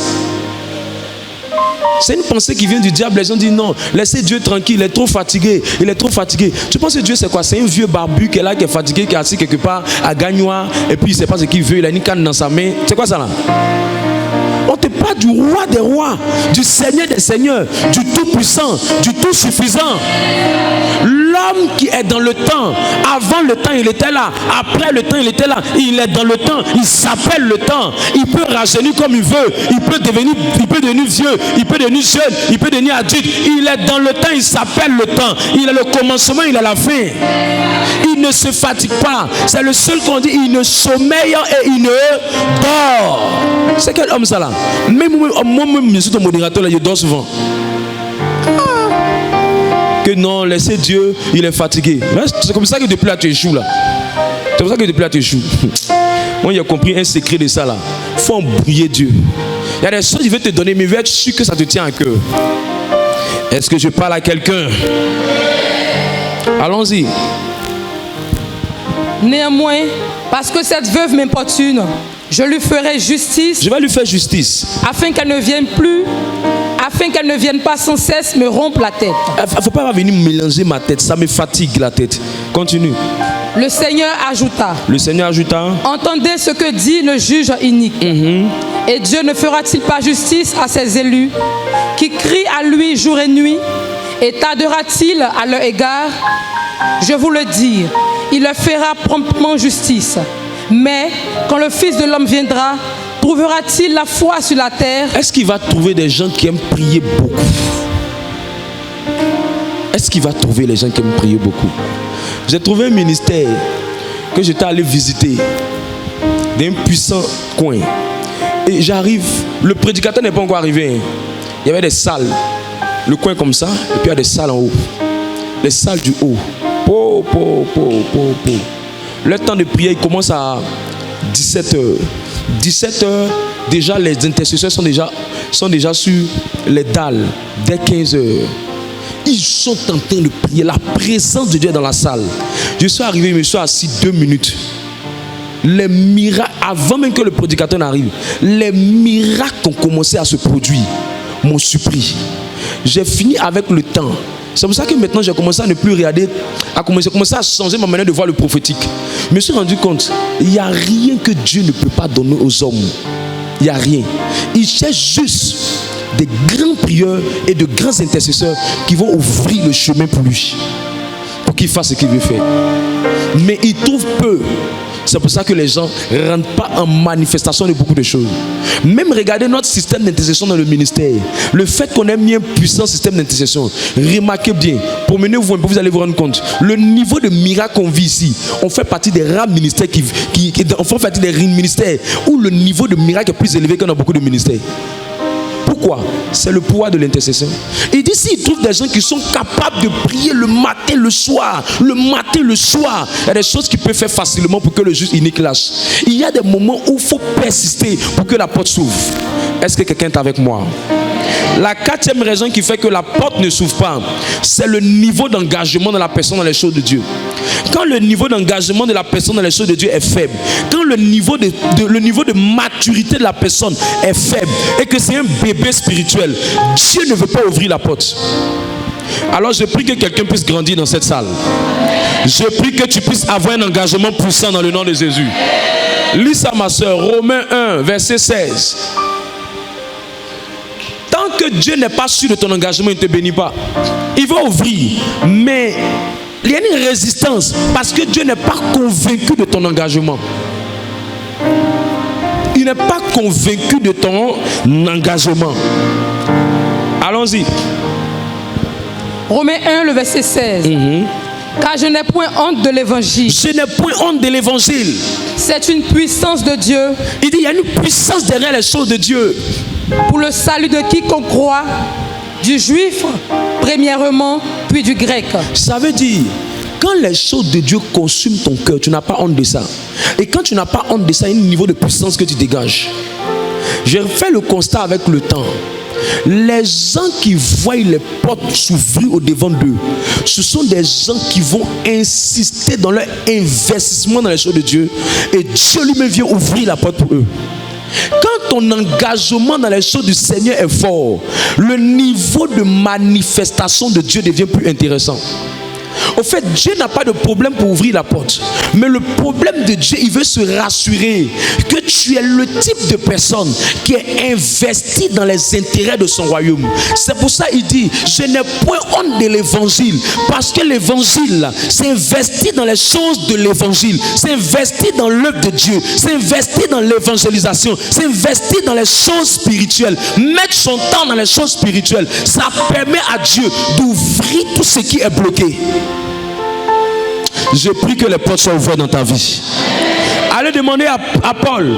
C'est une pensée qui vient du diable. Les gens disent non, laissez Dieu tranquille, il est trop fatigué. Tu penses que Dieu c'est quoi? C'est un vieux barbu qui est là, qui est fatigué, qui est assis quelque part à Gagnoa, et puis il ne sait pas ce qu'il veut, il a une canne dans sa main. C'est quoi ça là? On te parle du roi des rois, du Seigneur des seigneurs, du tout-puissant, du tout-suffisant. L'homme qui est dans le temps, avant le temps il était là, après le temps il était là, il est dans le temps, il s'appelle le temps, il peut rajeunir comme il veut, il peut devenir vieux, il peut devenir jeune, il peut devenir adulte, il est dans le temps, il s'appelle le temps, il a le commencement, il a la fin, il ne se fatigue pas, c'est le seul qu'on dit, il ne sommeille et il ne dort. C'est quel homme ça là? Même moi-même, je suis ton modérateur là, je dors souvent. Que non, laissez Dieu, il est fatigué. C'est comme ça que depuis là tu échoues là. C'est comme ça que depuis là tu échoues. Moi j'ai compris un secret de ça là. Il faut embrouiller Dieu. Il y a des choses qu'il veut te donner, mais il veut être sûr que ça te tient à cœur. Est-ce que je parle à quelqu'un? Allons-y. Néanmoins, parce que cette veuve m'importune, je lui ferai justice. Je vais lui faire justice. Afin qu'elle ne vienne plus afin qu'elle ne vienne pas sans cesse me rompre la tête. Il ne faut pas venir mélanger ma tête, ça me fatigue la tête. Continue. Le Seigneur ajouta. Le Seigneur ajouta. Entendez ce que dit le juge inique. Et Dieu ne fera-t-il pas justice à ses élus qui crient à lui jour et nuit? Et tardera-t-il à leur égard? Je vous le dis, il leur fera promptement justice. Mais quand le Fils de l'homme viendra, trouvera-t-il la foi sur la terre? Est-ce qu'il va trouver des gens qui aiment prier beaucoup? Est-ce qu'il va trouver les gens qui aiment prier beaucoup? J'ai trouvé un ministère que j'étais allé visiter d'un puissant coin. Et j'arrive, le prédicateur n'est pas encore arrivé. Il y avait des salles, le coin comme ça, et puis il y a des salles en haut. Les salles du haut. Le temps de prière, il commence à 17h. 17h, déjà les intercesseurs sont déjà sur les dalles dès 15h. Ils sont en train de prier. La présence de Dieu est dans la salle. Je suis arrivé, je me suis assis 2 minutes. Les miracles, avant même que le prédicateur n'arrive, les miracles ont commencé à se produire, m'ont surpris. J'ai fini avec le temps. C'est pour ça que maintenant j'ai commencé à ne plus regarder, j'ai commencé à changer ma manière de voir le prophétique. Je me suis rendu compte, il n'y a rien que Dieu ne peut pas donner aux hommes. Il n'y a rien. Il cherche juste des grands prieurs et de grands intercesseurs qui vont ouvrir le chemin pour lui, pour qu'il fasse ce qu'il veut faire. Mais il trouve peu. C'est pour ça que les gens ne rentrent pas en manifestation de beaucoup de choses. Même regardez notre système d'intercession dans le ministère. Le fait qu'on ait mis un puissant système d'intercession, remarquez bien, promenez-vous un peu, vous allez vous rendre compte. Le niveau de miracle qu'on vit ici, on fait partie des rares ministères on fait partie des ministères où le niveau de miracle est plus élevé que dans beaucoup de ministères. Pourquoi? C'est le pouvoir de l'intercession. Il dit s'il trouve des gens qui sont capables de prier le matin, le soir, le matin, le soir, il y a des choses qu'il peut faire facilement pour que le juge inique lâche. Il y a des moments où il faut persister pour que la porte s'ouvre. Est-ce que quelqu'un est avec moi? La 4e raison qui fait que la porte ne s'ouvre pas, c'est le niveau d'engagement de la personne dans les choses de Dieu. Quand le niveau d'engagement de la personne dans les choses de Dieu est faible, quand le niveau de maturité de la personne est faible et que c'est un bébé spirituel, Dieu ne veut pas ouvrir la porte. Alors je prie que quelqu'un puisse grandir dans cette salle. Je prie que tu puisses avoir un engagement puissant dans le nom de Jésus. Lis ça ma soeur, Romains 1, verset 16. Tant que Dieu n'est pas sûr de ton engagement, il ne te bénit pas. Il va ouvrir, mais il y a une résistance parce que Dieu n'est pas convaincu de ton engagement. Il n'est pas convaincu de ton engagement. Allons-y. Romains 1, le verset 16. Car je n'ai point honte de l'évangile. Je n'ai point honte de l'évangile. C'est une puissance de Dieu. Il dit il y a une puissance derrière les choses de Dieu. Pour le salut de quiconque croit, du juif premièrement, puis du grec. Ça veut dire, quand les choses de Dieu consument ton cœur, tu n'as pas honte de ça. Et quand tu n'as pas honte de ça, il y a un niveau de puissance que tu dégages. J'ai fait le constat avec le temps. Les gens qui voient les portes s'ouvrir au devant d'eux, ce sont des gens qui vont insister dans leur investissement dans les choses de Dieu. Et Dieu lui-même vient ouvrir la porte pour eux. Quand ton engagement dans les choses du Seigneur est fort, le niveau de manifestation de Dieu devient plus intéressant. Au fait, Dieu n'a pas de problème pour ouvrir la porte. Mais le problème de Dieu, il veut se rassurer que tu es le type de personne qui est investi dans les intérêts de son royaume. C'est pour ça qu'il dit, je n'ai point honte de l'évangile. Parce que l'évangile, c'est investi dans les choses de l'évangile. C'est investi dans l'œuvre de Dieu. C'est investi dans l'évangélisation. C'est investi dans les choses spirituelles. Mettre son temps dans les choses spirituelles, ça permet à Dieu d'ouvrir tout ce qui est bloqué. Je prie que les portes soient ouvertes dans ta vie. Allez demander à Paul.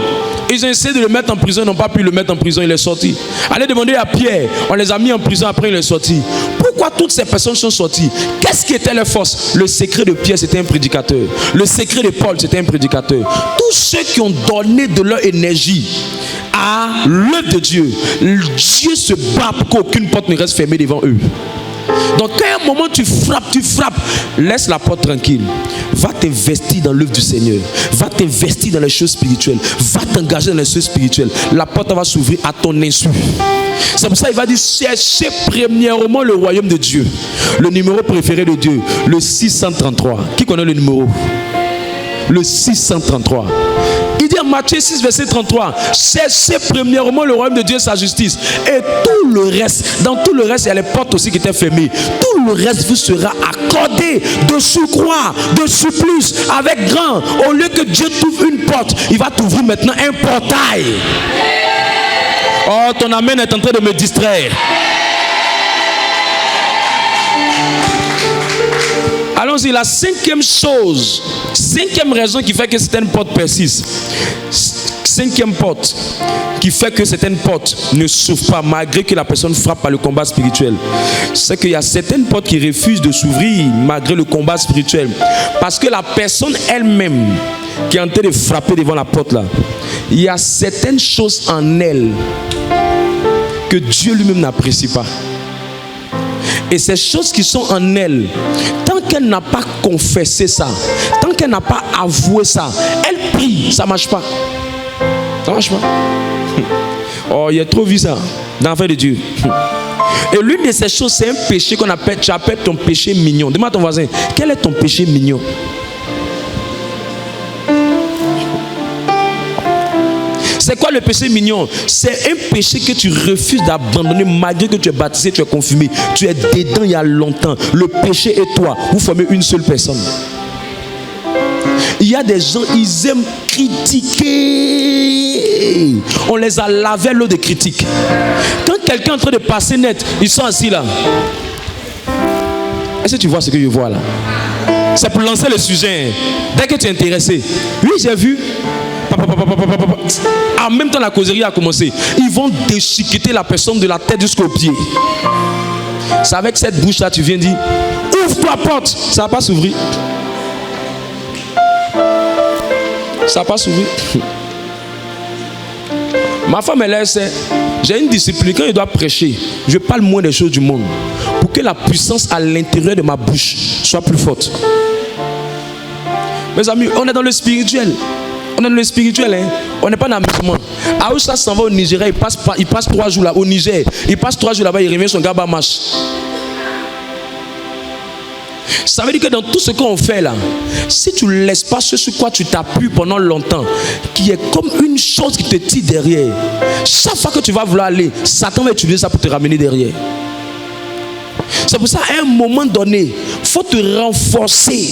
Ils ont essayé de le mettre en prison, ils n'ont pas pu le mettre en prison, il est sorti. Allez demander à Pierre. On les a mis en prison, après il est sorti. Pourquoi toutes ces personnes sont sorties? Qu'est-ce qui était leur force? Le secret de Pierre, c'était un prédicateur. Le secret de Paul, c'était un prédicateur. Tous ceux qui ont donné de leur énergie à l'œuvre de Dieu, Dieu se bat pour qu'aucune porte ne reste fermée devant eux. Donc à un moment tu frappes, laisse la porte tranquille. Va t'investir dans l'œuvre du Seigneur. Va t'investir dans les choses spirituelles. Va t'engager dans les choses spirituelles. La porte va s'ouvrir à ton insu. C'est pour ça qu'il va dire cherchez premièrement le royaume de Dieu. Le numéro préféré de Dieu, le 633. Qui connaît le numéro? Le 633. Il dit en Matthieu 6, verset 33, cherchez premièrement le royaume de Dieu et sa justice. Et tout le reste, dans tout le reste, il y a les portes aussi qui étaient fermées. Tout le reste vous sera accordé de surcroît, de surplus, avec grand. Au lieu que Dieu t'ouvre une porte, il va t'ouvrir maintenant un portail. Oh, ton amen est en train de me distraire. Allons-y, la cinquième chose, cinquième raison qui fait que certaines portes persistent. Cinquième porte qui fait que certaines portes ne s'ouvrent pas malgré que la personne frappe par le combat spirituel. C'est qu'il y a certaines portes qui refusent de s'ouvrir malgré le combat spirituel. Parce que la personne elle-même qui est en train de frapper devant la porte là, il y a certaines choses en elle que Dieu lui-même n'apprécie pas. Et ces choses qui sont en elle, tant qu'elle n'a pas confessé ça, tant qu'elle n'a pas avoué ça, elle prie, ça ne marche pas. Ça ne marche pas. Oh, il y a trop vu ça dans l'affaire de Dieu. Et l'une de ces choses, c'est un péché qu'on appelle, tu appelles ton péché mignon. Demande à ton voisin, quel est ton péché mignon? C'est quoi le péché mignon? C'est un péché que tu refuses d'abandonner malgré que tu es baptisé, tu es confirmé. Tu es dedans il y a longtemps. Le péché et toi, vous formez une seule personne. Il y a des gens, ils aiment critiquer. On les a lavé à l'eau de critique. Quand quelqu'un est en train de passer net, ils sont assis là. Est-ce que tu vois ce que je vois là? C'est pour lancer le sujet. Dès que tu es intéressé. Oui, j'ai vu. En même temps, la causerie a commencé. Ils vont déchiqueter la personne de la tête jusqu'aux pieds. C'est avec cette bouche-là, tu viens dire ouvre ta porte. Ça ne va pas s'ouvrir. Ça ne va pas s'ouvrir. Ma femme, elle sait. J'ai une discipline. Quand je dois prêcher, je parle moins des choses du monde pour que la puissance à l'intérieur de ma bouche soit plus forte. Mes amis, on est dans le spirituel. On est dans le spirituel, hein? On n'est pas dans l'amusement. Aoussa s'en va au Nigeria, il passe 3 jours là, au Niger. Il passe 3 jours là-bas, il revient, son gars marche. Ça veut dire que dans tout ce qu'on fait là, si tu ne laisses pas ce sur quoi tu t'appuies pendant longtemps, qui est comme une chose qui te tire derrière, chaque fois que tu vas vouloir aller, Satan va utiliser ça pour te ramener derrière. C'est pour ça, à un moment donné, il faut te renforcer.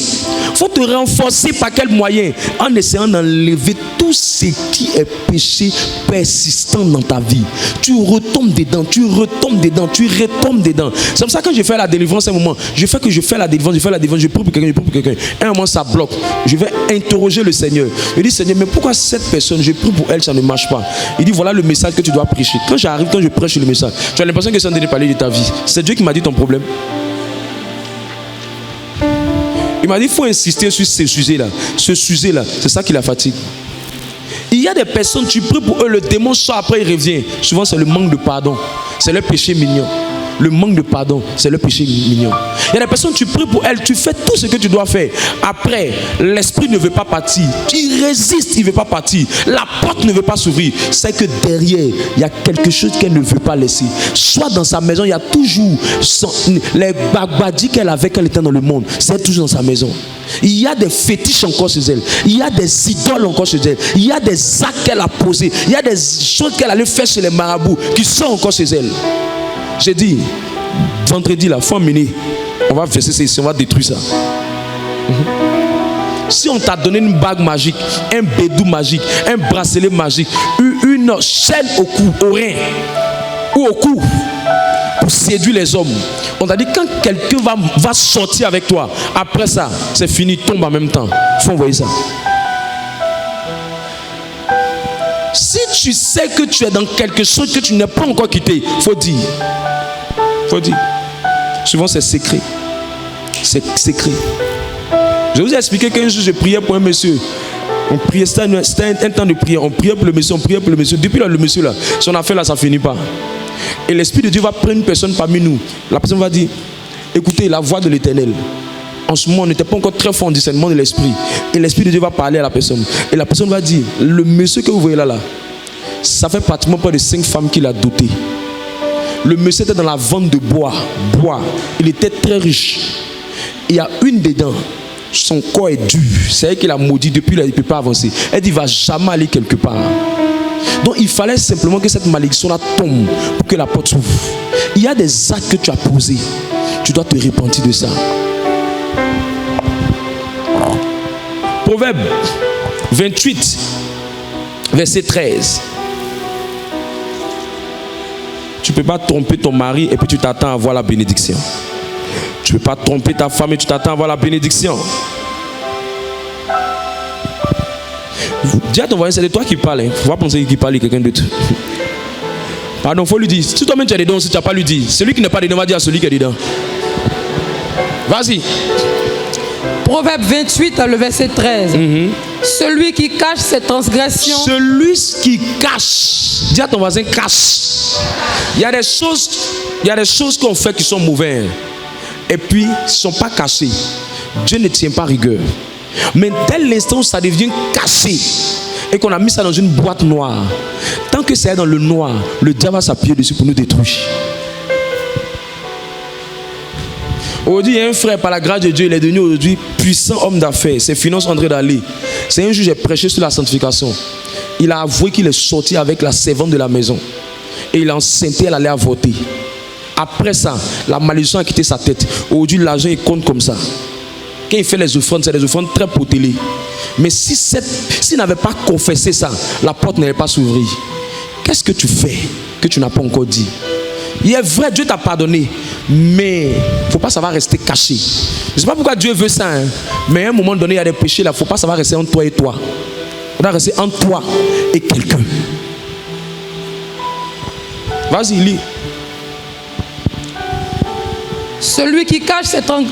Il faut te renforcer par quel moyen? En essayant d'enlever tout ce qui est péché persistant dans ta vie. Tu retombes dedans, tu retombes dedans, tu retombes dedans. C'est pour ça que quand je fais la délivrance, un moment, je fais la délivrance, je prie pour quelqu'un, Un moment, ça bloque. Je vais interroger le Seigneur. Je dis, Seigneur, mais pourquoi cette personne, je prie pour elle, ça ne marche pas? Il dit, voilà le message que tu dois prêcher. Quand je prêche le message, tu as l'impression que c'est en train de parler de ta vie. C'est Dieu qui m'a dit ton problème. Il m'a dit, il faut insister sur ce sujet-là. Ce sujet-là, c'est ça qui la fatigue. Il y a des personnes, tu pries pour eux, le démon sort, après il revient. Souvent, c'est le manque de pardon. C'est le péché mignon. Le manque de pardon, c'est le péché mignon. Il y a des personnes, tu pries pour elles, tu fais tout ce que tu dois faire. Après, l'esprit ne veut pas partir. Il résiste, il ne veut pas partir. La porte ne veut pas s'ouvrir. C'est que derrière, il y a quelque chose qu'elle ne veut pas laisser. Soit dans sa maison, il y a toujours les bagbadis qu'elle avait quand elle était dans le monde. C'est toujours dans sa maison. Il y a des fétiches encore chez elle. Il y a des idoles encore chez elle. Il y a des actes qu'elle a posés. Il y a des choses qu'elle allait faire chez les marabouts qui sont encore chez elle. J'ai dit, vendredi là, faut emmener. On va verser ça ici, on va détruire ça. Si on t'a donné une bague magique, un bédou magique, un bracelet magique, une chaîne au cou, au rein ou au cou pour séduire les hommes, on t'a dit quand quelqu'un va sortir avec toi, après ça, c'est fini, tombe en même temps. Il faut envoyer ça. Si tu sais que tu es dans quelque chose que tu n'as pas encore quitté, il faut dire. Faut dire. Souvent c'est secret. C'est secret. Je vous ai expliqué qu'un jour je priais pour un monsieur. On priait, c'était un temps de prière. On priait pour le monsieur, Depuis là, le monsieur là, son affaire là, ça finit pas. Et l'Esprit de Dieu va prendre une personne parmi nous. La personne va dire, écoutez la voix de l'Éternel. En ce moment, on n'était pas encore très fort en discernement de l'Esprit. Et l'Esprit de Dieu va parler à la personne. Et la personne va dire, le monsieur que vous voyez là, ça fait pratiquement près de 5 femmes qu'il a dotées. Le monsieur était dans la vente de bois. Il était très riche. Il y a une dedans. Son corps est dur. C'est elle qui l'a maudit. Depuis là, il ne peut pas avancer. Elle dit, il ne va jamais aller quelque part. Donc il fallait simplement que cette malédiction-là tombe pour que la porte s'ouvre. Il y a des actes que tu as posés. Tu dois te repentir de ça. Proverbe 28, verset 13. Tu ne peux pas tromper ton mari et puis tu t'attends à voir la bénédiction. Tu ne peux pas tromper ta femme et tu t'attends à voir la bénédiction. Dis à ton voisin, c'est de toi qui parle. Il ne faut pas penser qu'il parle de quelqu'un d'autre. Pardon, il faut lui dire. Si toi-même tu es dedans, si tu n'as pas lui dire. Celui qui n'est pas dedans va dire à celui qui est dedans. Vas-y. Proverbe 28, le verset 13. Celui qui cache ses transgressions. Celui qui cache. Dis à ton voisin, cache. Il y a des choses qu'on fait qui sont mauvaises. Et puis, ils ne sont pas cachées. Dieu ne tient pas rigueur. Mais dès l'instant où ça devient caché et qu'on a mis ça dans une boîte noire, tant que c'est dans le noir, le diable va s'appuyer dessus pour nous détruire. Aujourd'hui, il y a un frère, par la grâce de Dieu, il est devenu aujourd'hui puissant homme d'affaires. Ses finances André Dalé. C'est un jour, j'ai prêché sur la sanctification. Il a avoué qu'il est sorti avec la servante de la maison. Et il a enceinté, elle allait avorter. Après ça, la malédiction a quitté sa tête. Aujourd'hui, l'argent, il compte comme ça. Quand il fait les offrandes, c'est des offrandes très potelées. Mais s'il n'avait pas confessé ça, la porte n'allait pas s'ouvrir. Qu'est-ce que tu fais que tu n'as pas encore dit? Il est vrai, Dieu t'a pardonné. Mais il ne faut pas savoir rester caché. Je ne sais pas pourquoi Dieu veut ça. Mais à un moment donné, il y a des péchés là. Il ne faut pas savoir rester entre toi et toi. Il doit rester entre toi et quelqu'un. Vas-y, lis. Celui qui cache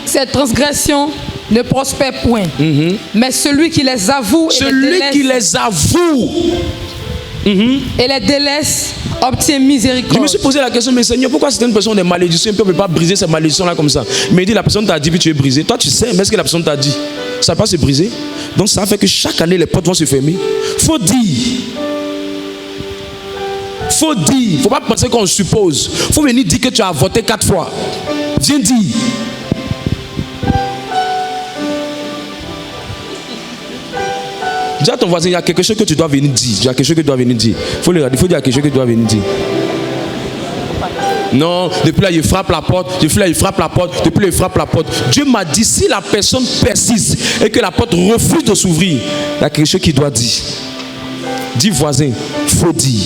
ses transgressions ne prospère point. Mais celui qui les avoue et les délaisse obtient miséricorde. Je me suis posé la question, mais Seigneur, pourquoi certaines personnes ont des malédictions et puis on ne peut pas briser ces malédictions-là comme ça? Mais il dit, la personne t'a dit, puis tu es brisé. Toi, tu sais, mais est-ce que la personne t'a dit? Ça ne va pas se briser. Donc ça fait que chaque année, les portes vont se fermer. Faut dire. Faut dire. Il ne faut pas penser qu'on suppose. Il faut venir dire que tu as voté 4 fois. Viens dire. Dis à ton voisin, il y a quelque chose que tu dois venir dire. Il y a quelque chose que tu dois venir dire. Il faut dire quelque chose que tu dois venir dire. Non, depuis là, il frappe la porte. Depuis là, il frappe la porte. Depuis là, il frappe la porte. Dieu m'a dit, si la personne persiste et que la porte refuse de s'ouvrir, il y a quelque chose qu'il doit dire. Dis voisin, il faut dire.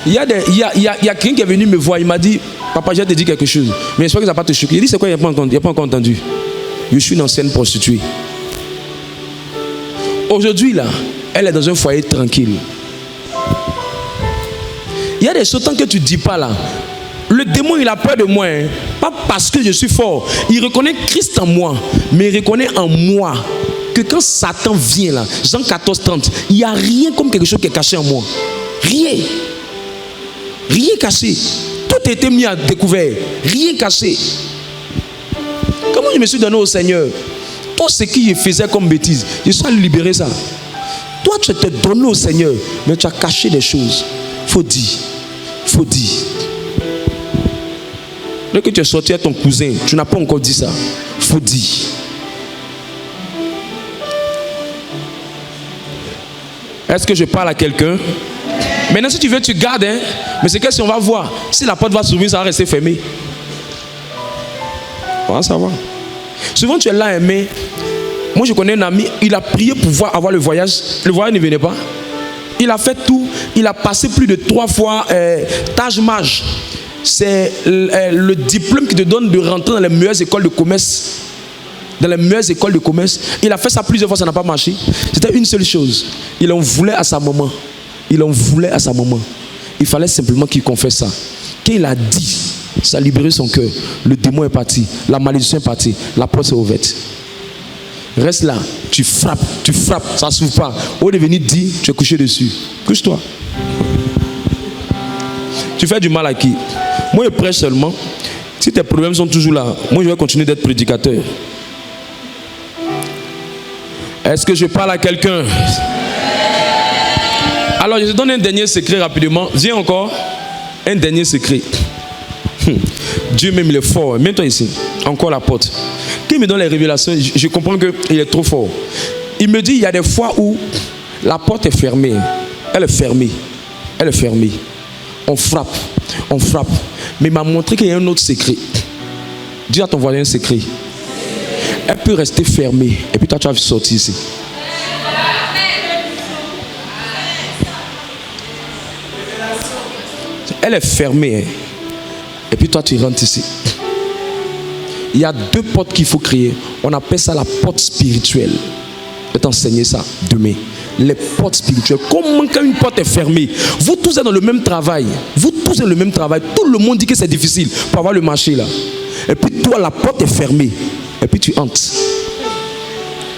Il y a quelqu'un qui est venu me voir, il m'a dit, papa, j'ai te dit quelque chose. Mais j'espère que ça ne va pas te choquer. Il dit, c'est quoi, il n'a pas encore entendu. Je suis une ancienne prostituée. Aujourd'hui, là, elle est dans un foyer tranquille. Il y a des choses, tant que tu ne dis pas là, le démon, il a peur de moi. Hein. Pas parce que je suis fort. Il reconnaît Christ en moi, mais il reconnaît en moi que quand Satan vient là, Jean 14, 30, il n'y a rien comme quelque chose qui est caché en moi. Rien. Rien caché. Tout a été mis à découvert. Rien caché. Comment je me suis donné au Seigneur? Tout ce qu'il faisait comme bêtise, je suis allé libérer ça. Toi, tu t'es donné au Seigneur, mais tu as caché des choses. Faut dire. Faut dire. Dès que tu es sorti à ton cousin, tu n'as pas encore dit ça. Faut dire. Est-ce que je parle à quelqu'un? Maintenant, si tu veux, tu gardes, hein? Mais c'est qu'est-ce qu'on va voir? Si la porte va s'ouvrir, ça va rester fermé. On va savoir. Souvent, tu es là, mais moi, je connais un ami, il a prié pour avoir le voyage. Le voyage ne venait pas. Il a fait tout. Il a passé plus de 3 fois Taj Maj. C'est le diplôme qui te donne de rentrer dans les meilleures écoles de commerce. Dans les meilleures écoles de commerce. Il a fait ça plusieurs fois, ça n'a pas marché. C'était une seule chose. Il en voulait à sa maman. Il en voulait à sa maman. Il fallait simplement qu'il confesse ça. Quand il a dit, ça a libéré son cœur. Le démon est parti. La malédiction est partie. La porte s'est ouverte. Reste là. Tu frappes. Ça ne s'ouvre pas. Au lieu de venir dire, tu es couché dessus. Couche-toi. Tu fais du mal à qui? Moi, je prêche seulement. Si tes problèmes sont toujours là, moi, je vais continuer d'être prédicateur. Est-ce que je parle à quelqu'un? Alors, je te donne un dernier secret rapidement. Viens encore. Un dernier secret. Dieu même, il est fort. Mets-toi ici. Encore la porte. Quand il me donne les révélations, je comprends qu'il est trop fort. Il me dit, il y a des fois où la porte est fermée. Elle est fermée. Elle est fermée. On frappe. On frappe. Mais il m'a montré qu'il y a un autre secret. Dis à ton voisin un secret. Elle peut rester fermée. Et puis toi, tu vas sortir ici. Elle est fermée. Hein. Et puis toi, tu rentres ici. Il y a deux portes qu'il faut créer. On appelle ça la porte spirituelle. Je vais t'enseigner ça demain. Les portes spirituelles. Comment quand une porte est fermée? Vous tous êtes dans le même travail. Vous tous êtes dans le même travail. Tout le monde dit que c'est difficile pour avoir le marché là. Et puis toi, la porte est fermée. Et puis tu entres.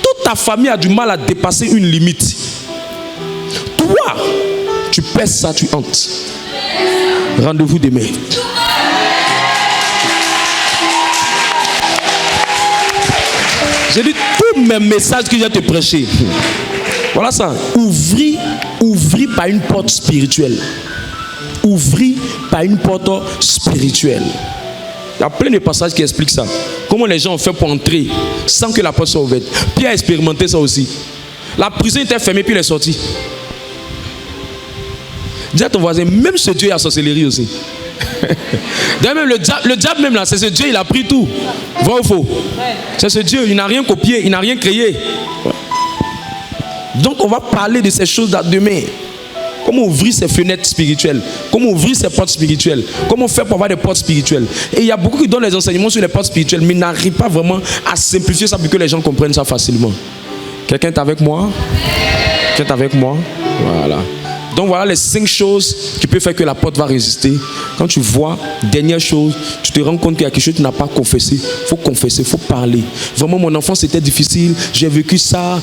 Toute ta famille a du mal à dépasser une limite. Toi, tu pèses ça, tu entres. Rendez-vous demain. J'ai dit tous mes messages que je vais te prêcher. Voilà ça. Ouvrir par une porte spirituelle. Ouvrir par une porte spirituelle. Il y a plein de passages qui expliquent ça. Comment les gens ont fait pour entrer sans que la porte soit ouverte. Pierre a expérimenté ça aussi. La prison était fermée puis il est sorti. Dis à ton voisin, même ce Dieu a sorcellerie aussi. D'ailleurs, même le diable même là, c'est ce Dieu, il a pris tout. Vrai ou faux? C'est ce Dieu, il n'a rien copié, il n'a rien créé. Donc on va parler de ces choses là demain. Comment ouvrir ces fenêtres spirituelles? Comment ouvrir ces portes spirituelles? Comment faire pour avoir des portes spirituelles? Et il y a beaucoup qui donnent les enseignements sur les portes spirituelles, mais n'arrivent pas vraiment à simplifier ça pour que les gens comprennent ça facilement. Quelqu'un est avec moi? Quelqu'un est avec moi? Voilà. Donc voilà les 5 choses qui peuvent faire que la porte va résister. Quand tu vois, dernière chose, tu te rends compte qu'il y a quelque chose que tu n'as pas confessé. Il faut confesser, il faut parler. Vraiment, mon enfance c'était difficile. J'ai vécu ça,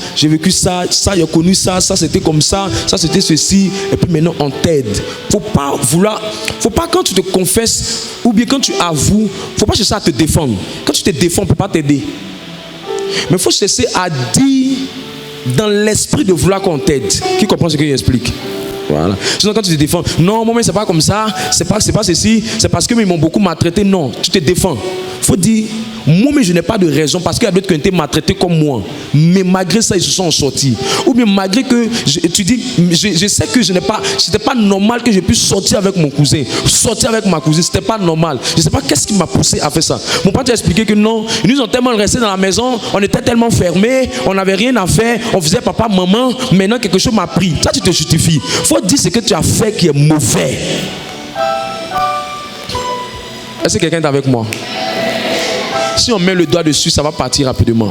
ça, j'ai connu ça, ça c'était comme ça c'était ceci. Et puis maintenant on t'aide. Faut pas quand tu te confesses ou bien quand tu avoues, faut pas chercher à te défendre. Quand tu te défends, on ne peut pas t'aider. Mais il faut chercher à dire dans l'esprit de vouloir qu'on t'aide. Qui comprend ce que j'explique? Voilà. Sinon quand tu te défends, non, moi c'est pas comme ça, c'est pas ceci, c'est parce que ils m'ont beaucoup maltraité. Non, tu te défends. Faut dire, moi mais je n'ai pas de raison parce qu'il y a d'autres qui ont été maltraités comme moi. Mais malgré ça, ils se sont sortis. Ou bien malgré que tu dis, je sais que c'était pas normal que je puisse sortir avec mon cousin, sortir avec ma cousine, c'était pas normal. Je sais pas qu'est-ce qui m'a poussé à faire ça. Mon père t'a expliqué que non, ils nous ont tellement restés dans la maison, on était tellement fermés, on n'avait rien à faire, on faisait papa, maman, maintenant quelque chose m'a pris. Ça tu te justifies. Faut dire ce que tu as fait qui est mauvais. Est-ce que quelqu'un est avec moi? Si on met le doigt dessus, ça va partir rapidement.